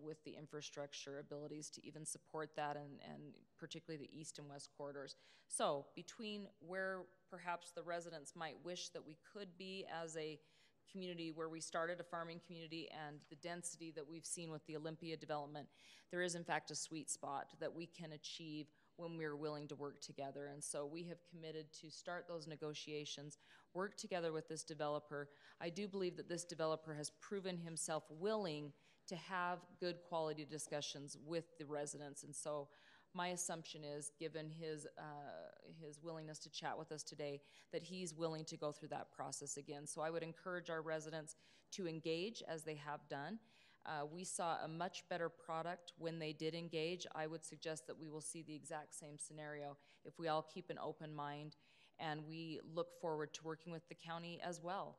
with the infrastructure abilities to even support that, and particularly the east and west corridors. So between where perhaps the residents might wish that we could be as a community where we started, a farming community, and the density that we've seen with the Olympia development, there is in fact a sweet spot that we can achieve when we're willing to work together. And so we have committed to start those negotiations, work together with this developer. I do believe that this developer has proven himself willing to have good quality discussions with the residents. And so my assumption is, given his willingness to chat with us today, that he's willing to go through that process again. So I would encourage our residents to engage as they have done. We saw a much better product when they did engage. I would suggest that we will see the exact same scenario if we all keep an open mind and we look forward to working with the county as well,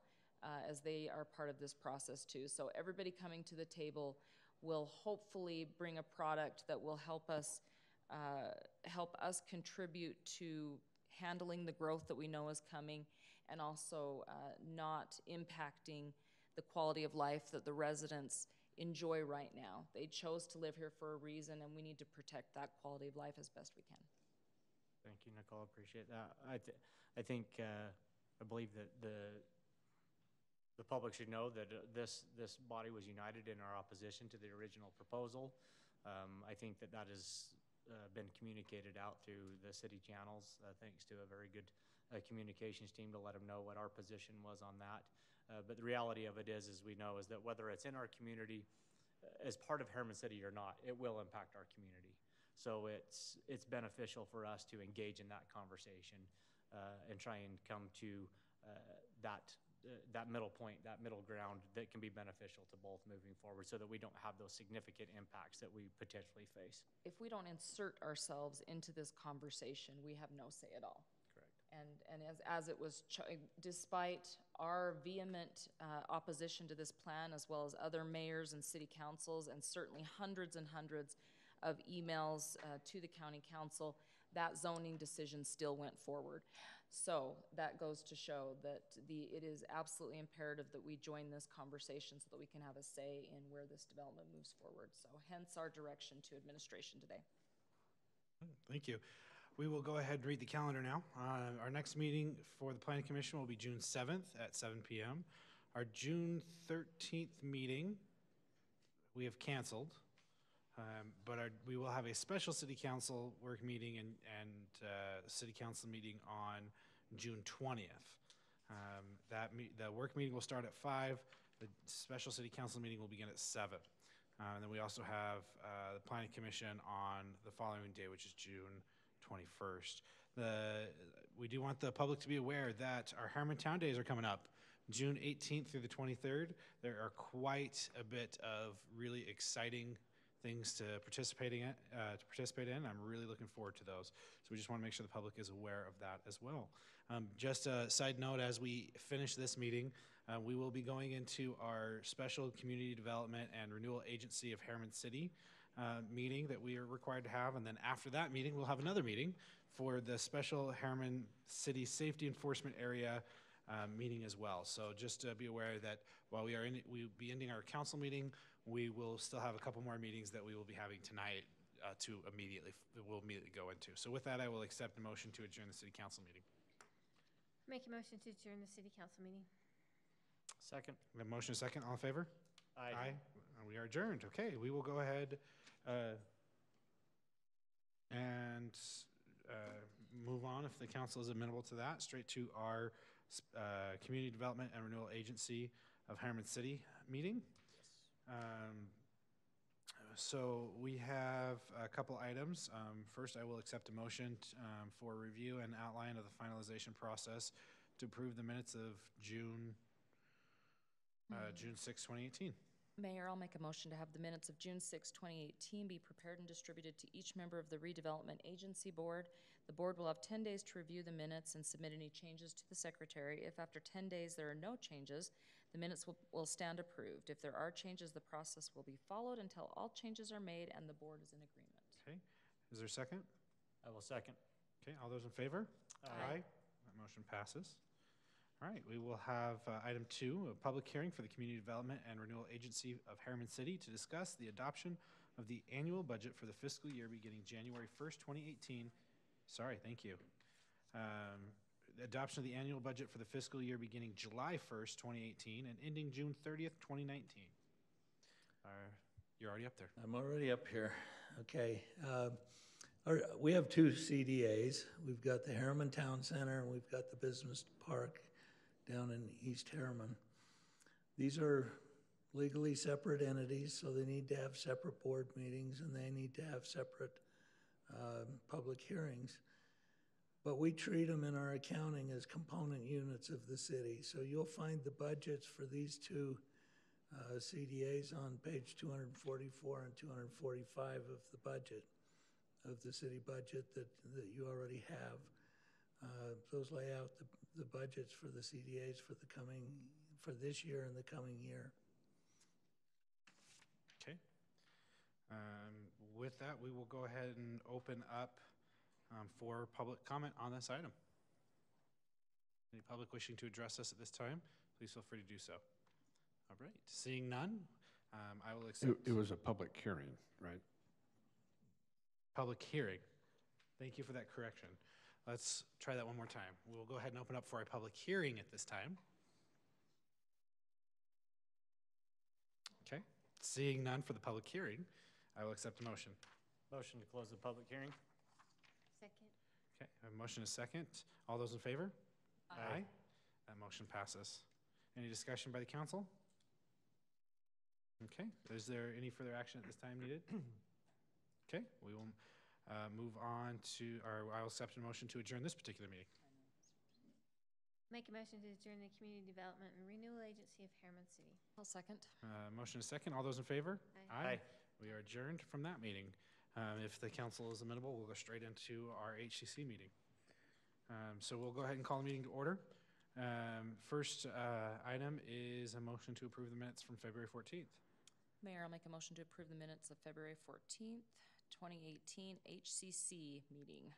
as they are part of this process too. So everybody coming to the table will hopefully bring a product that will help us contribute to handling the growth that we know is coming, and also not impacting the quality of life that the residents enjoy right now. They chose to live here for a reason, and we need to protect that quality of life as best we can. Thank you, Nicole. Appreciate that. I believe that the public should know that this body was united in our opposition to the original proposal. I think that has been communicated out through the city channels, thanks to a very good communications team to let them know what our position was on that. But the reality of it is we know is that whether it's in our community as part of Harriman City or not, it will impact our community. So it's beneficial for us to engage in that conversation and try and come to that middle point, that middle ground that can be beneficial to both moving forward, so that we don't have those significant impacts that we potentially face. If we don't insert ourselves into this conversation, we have no say at all. Correct. And as it was, despite our vehement opposition to this plan, as well as other mayors and city councils, and certainly hundreds and hundreds of emails to the county council, that zoning decision still went forward. So that goes to show that it is absolutely imperative that we join this conversation so that we can have a say in where this development moves forward. So hence our direction to administration today. Thank you. We will go ahead and read the calendar now. Our next meeting for the Planning Commission will be June 7th at 7 p.m. Our June 13th meeting, we have canceled, but we will have a special City Council work meeting and City Council meeting on June 20th. The work meeting will start at 5. The special City Council meeting will begin at 7. And then we also have the Planning Commission on the following day, which is June 21st. We do want the public to be aware that our Harriman Town Days are coming up, June 18th through the 23rd. There are quite a bit of really exciting things to participate in. I'm really looking forward to those. So we just want to make sure the public is aware of that as well. Just a side note, as we finish this meeting, we will be going into our special Community Development and Renewal Agency of Harriman City meeting that we are required to have. And then after that meeting, we'll have another meeting for the special Harriman City Safety Enforcement Area meeting as well. So just be aware that while we'll be ending our council meeting, we will still have a couple more meetings that we will be having tonight we'll immediately go into. So with that, I will accept the motion to adjourn the City Council meeting. Make a motion to adjourn the City Council meeting. Second. We have a motion and a second. All in favor? Aye. We are adjourned. Okay, we will go ahead and move on, if the council is amenable to that, straight to our Community Development and Renewal Agency of Harriman City meeting. So we have a couple items. First, I will accept a motion for review and outline of the finalization process to approve the minutes of June 6, 2018. Mayor, I'll make a motion to have the minutes of June 6, 2018 be prepared and distributed to each member of the Redevelopment Agency Board. The board will have 10 days to review the minutes and submit any changes to the secretary. If after 10 days there are no changes, the minutes will stand approved. If there are changes, the process will be followed until all changes are made and the board is in agreement. Okay. Is there a second? I will second. Okay. All those in favor? Aye. That motion passes. All right. We will have item 2, a public hearing for the Community Development and Renewal Agency of Harriman City to discuss the adoption of the annual budget for the fiscal year beginning January 1st, 2018. Sorry, thank you. The adoption of the annual budget for the fiscal year beginning July 1st, 2018 and ending June 30th, 2019. You're already up there. I'm already up here. Okay. We have 2 CDAs. We've got the Harriman Town Center and we've got the Business Park down in East Harriman. These are legally separate entities, so they need to have separate board meetings and they need to have separate public hearings. But we treat them in our accounting as component units of the city. So you'll find the budgets for these 2 CDAs on page 244 and 245 of the budget, of the city budget that you already have. Those lay out the budgets for the CDAs for this year and the coming year. Okay. With that, we will go ahead and open up for public comment on this item. Any public wishing to address us at this time, please feel free to do so. All right. Seeing none, I will accept. It was a public hearing, right? Public hearing. Thank you for that correction. Let's try that one more time. We'll go ahead and open up for a public hearing at this time. Okay. Seeing none for the public hearing, I will accept a motion. Motion to close the public hearing. Second. Okay. I have a motion and a second. All those in favor? Aye. That motion passes. Any discussion by the council? Okay. Is there any further action at this time needed? Okay. We will move on to, I will accept a motion to adjourn this particular meeting. Make a motion to adjourn the Community Development and Renewal Agency of Harriman City. I'll second. Motion is second. All those in favor? Aye. We are adjourned from that meeting. If the council is amenable, we'll go straight into our HCC meeting. So we'll go ahead and call the meeting to order. First item is a motion to approve the minutes from February 14th. Mayor, I'll make a motion to approve the minutes of February 14th, 2018 HCC meeting.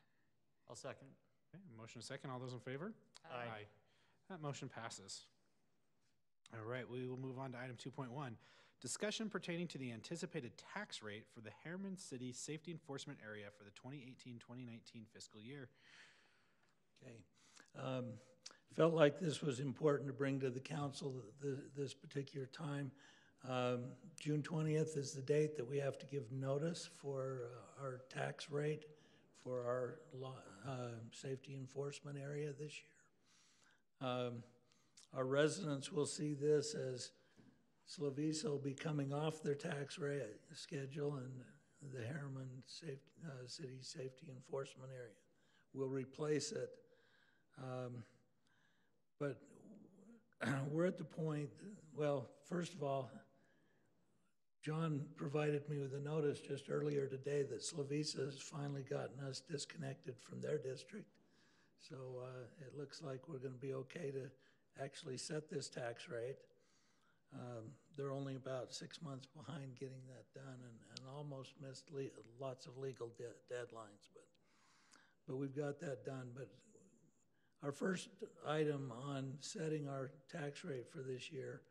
I'll second. Okay, motion and second. All those in favor? Aye. That motion passes. All right, we will move on to item 2.1. Discussion pertaining to the anticipated tax rate for the Harriman City Safety Enforcement Area for the 2018-2019 fiscal year. Okay. Felt like this was important to bring to the council this particular time. June 20th is the date that we have to give notice for our tax rate for our safety enforcement area this year. Our residents will see this as Slovisa will be coming off their tax rate schedule, and the Harriman City Safety Enforcement Area will replace it. But we're at the point, well, first of all, John provided me with a notice just earlier today that Slovisa has finally gotten us disconnected from their district. So it looks like we're going to be okay to actually set this tax rate. They're only about 6 months behind getting that done and almost missed lots of legal deadlines. But we've got that done. But our first item on setting our tax rate for this year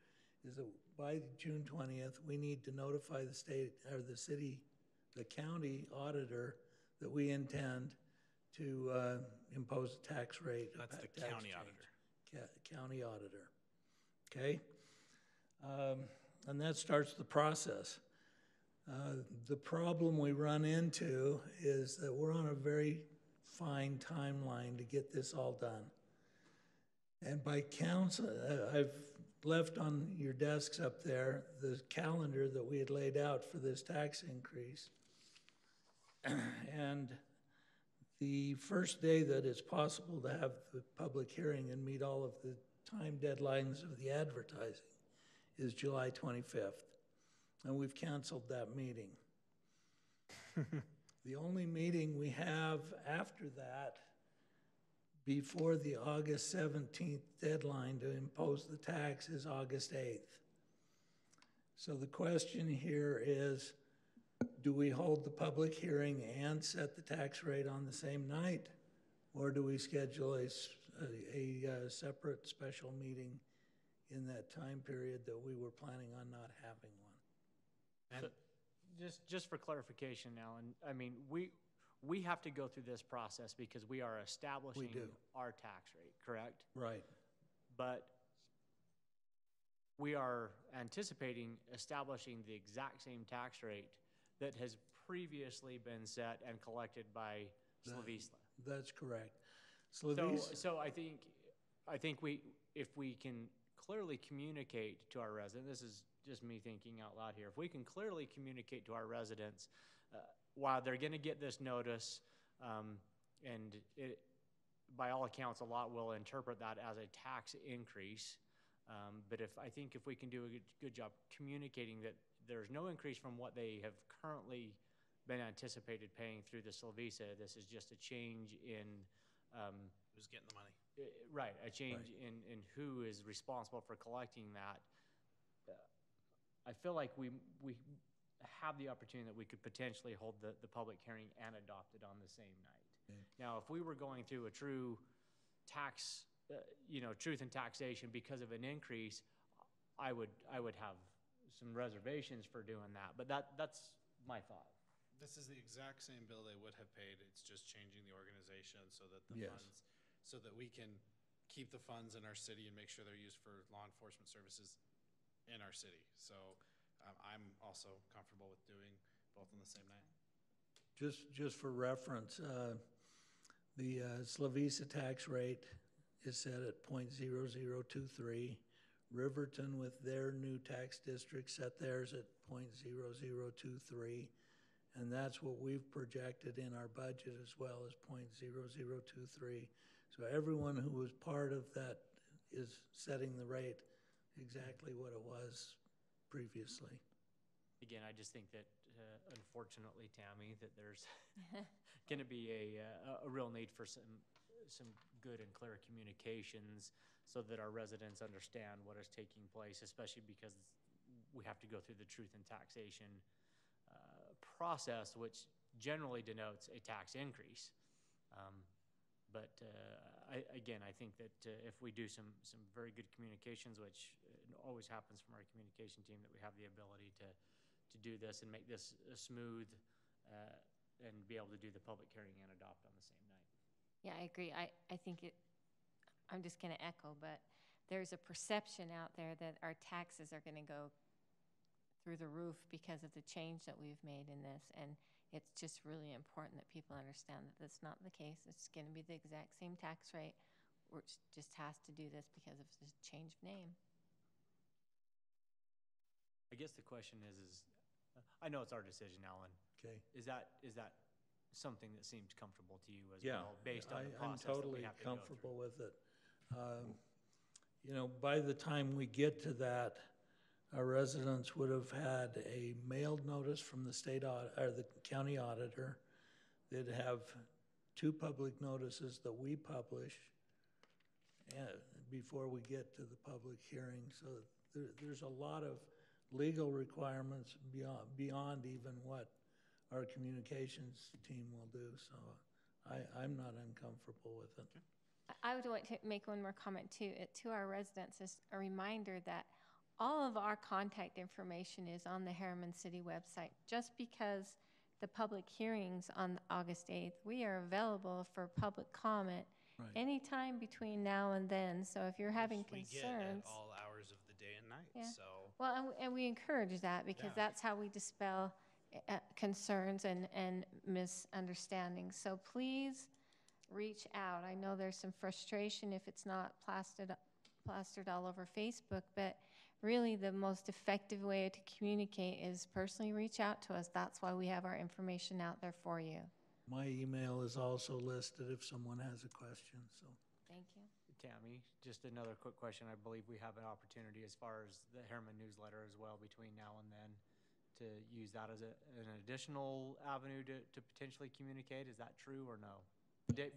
is that by June 20th, we need to notify the state or the county auditor that we intend to impose a tax rate. That's the tax county change. auditor. County auditor. Okay? And that starts the process. The problem we run into is that we're on a very fine timeline to get this all done. And by council, I've left on your desks up there the calendar that we had laid out for this tax increase. And the first day that it's possible to have the public hearing and meet all of the time deadlines of the advertising is July 25th. And we've canceled that meeting. The only meeting we have after that, before the August 17th deadline to impose the tax, is August 8th. So the question here is, do we hold the public hearing and set the tax rate on the same night? Or do we schedule a separate special meeting in that time period that we were planning on not having one? And just for clarification, Alan, I mean, we have to go through this process because we are establishing our tax rate, correct? Right. But we are anticipating establishing the exact same tax rate that has previously been set and collected by Slovisa. That's correct. So I think if we can clearly communicate to our residents, this is just me thinking out loud here, if we can clearly communicate to our residents while they're going to get this notice, and by all accounts, a lot will interpret that as a tax increase. But I think if we can do a good job communicating that there's no increase from what they have currently been anticipated paying through the Slovisa, this is just a change in who's getting the money. Right, a change in who is responsible for collecting that. I feel like we have the opportunity that we could potentially hold the public hearing and adopt it on the same night. Okay. Now, if we were going through a true tax, truth in taxation because of an increase, I would have some reservations for doing that. But that's my thought. This is the exact same bill they would have paid. It's just changing the organization so that so that we can keep the funds in our city and make sure they're used for law enforcement services in our city. So I'm also comfortable with doing both on the same night. Just for reference, the Slovisa tax rate is set at 0.0023. Riverton, with their new tax district, set theirs at 0.0023. And that's what we've projected in our budget as well, as 0.0023. So everyone who was part of that is setting the rate exactly what it was previously. Again, I just think that, unfortunately, Tammy, that there's going to be a real need for some good and clear communications so that our residents understand what is taking place, especially because we have to go through the truth in taxation process, which generally denotes a tax increase. But again, I think that if we do some very good communications, which always happens from our communication team, that we have the ability to do this and make this smooth and be able to do the public hearing and adopt on the same night. Yeah, I agree. I think I'm just going to echo, but there's a perception out there that our taxes are going to go through the roof because of the change that we've made in this. And it's just really important that people understand that that's not the case. It's going to be the exact same tax rate, which just has to do this because of the change of name. I guess the question is I know it's our decision, Alan. Okay. Is that something that seems comfortable to you as Yeah, well, based on the I'm process that totally we have to go through? comfortable with it. You know, by the time we get to that, our residents would have had a mailed notice from the the county auditor. They'd have 2 public notices that we publish before we get to the public hearing. So there's a lot of legal requirements beyond even what our communications team will do. So I'm not uncomfortable with it. Okay. I would like to make one more comment too. To our residents, is a reminder that all of our contact information is on the Harriman City website. Just because the public hearings on August 8th, we are available for public comment anytime between now and then. So if you're having concerns, we get at all hours of the day and night. Yeah. So well, and we encourage that because that's how we dispel concerns and misunderstandings. So please reach out. I know there's some frustration if it's not plastered all over Facebook, but really the most effective way to communicate is personally reach out to us. That's why we have our information out there for you. My email is also listed if someone has a question. So thank you. Tammy, just another quick question. I believe we have an opportunity as far as the Harriman newsletter as well between now and then to use that as an additional avenue to potentially communicate. Is that true or no?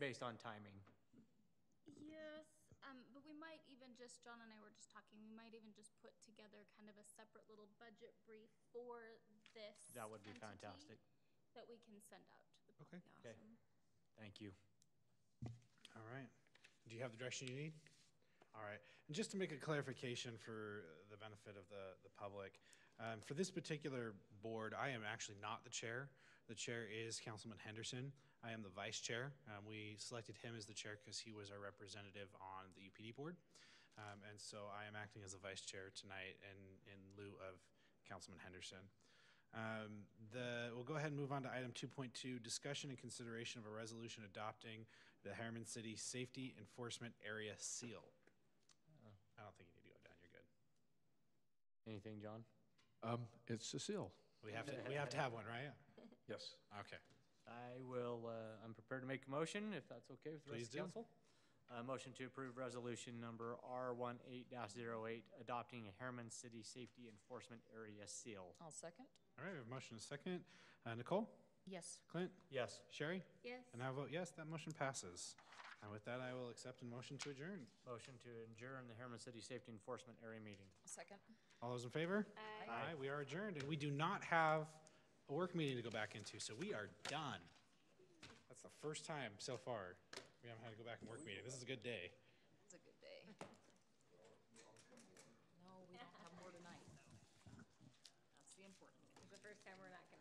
Based on timing. Yes, but we might even just, John and I were just talking, we might even just put together kind of a separate little budget brief for this. That would be entity fantastic. That we can send out to the public. Okay. Thank you. All right. Do you have the direction you need? All right. And just to make a clarification for the benefit of the public, for this particular board, I am actually not the chair. The chair is Councilman Henderson. I am the vice chair. We selected him as the chair because he was our representative on the UPD board. And so I am acting as the vice chair tonight in lieu of Councilman Henderson. We'll go ahead and move on to item 2.2, discussion and consideration of a resolution adopting the Harriman City Safety Enforcement Area Seal. I don't think you need to go down. You're good. Anything, John? It's a seal. We have to have one, right? Yes. Okay. I'm prepared to make a motion, if that's okay with the rest of the council. Motion to approve resolution number R18-08, adopting a Harriman City Safety Enforcement Area Seal. I'll second. All right, we have a motion and a second. Nicole? Yes. Clint? Yes. Sherry? Yes. And I vote yes, that motion passes. And with that, I will accept a motion to adjourn. Motion to adjourn the Harriman City Safety Enforcement Area meeting. Second. All those in favor? Aye. Aye, we are adjourned, and we do not have a work meeting to go back into, so we are done. That's the first time so far we haven't had to go back and work meeting. This is a good day. It's a good day. No, we don't have more tonight, though. That's the important thing. It's the first time we're not going to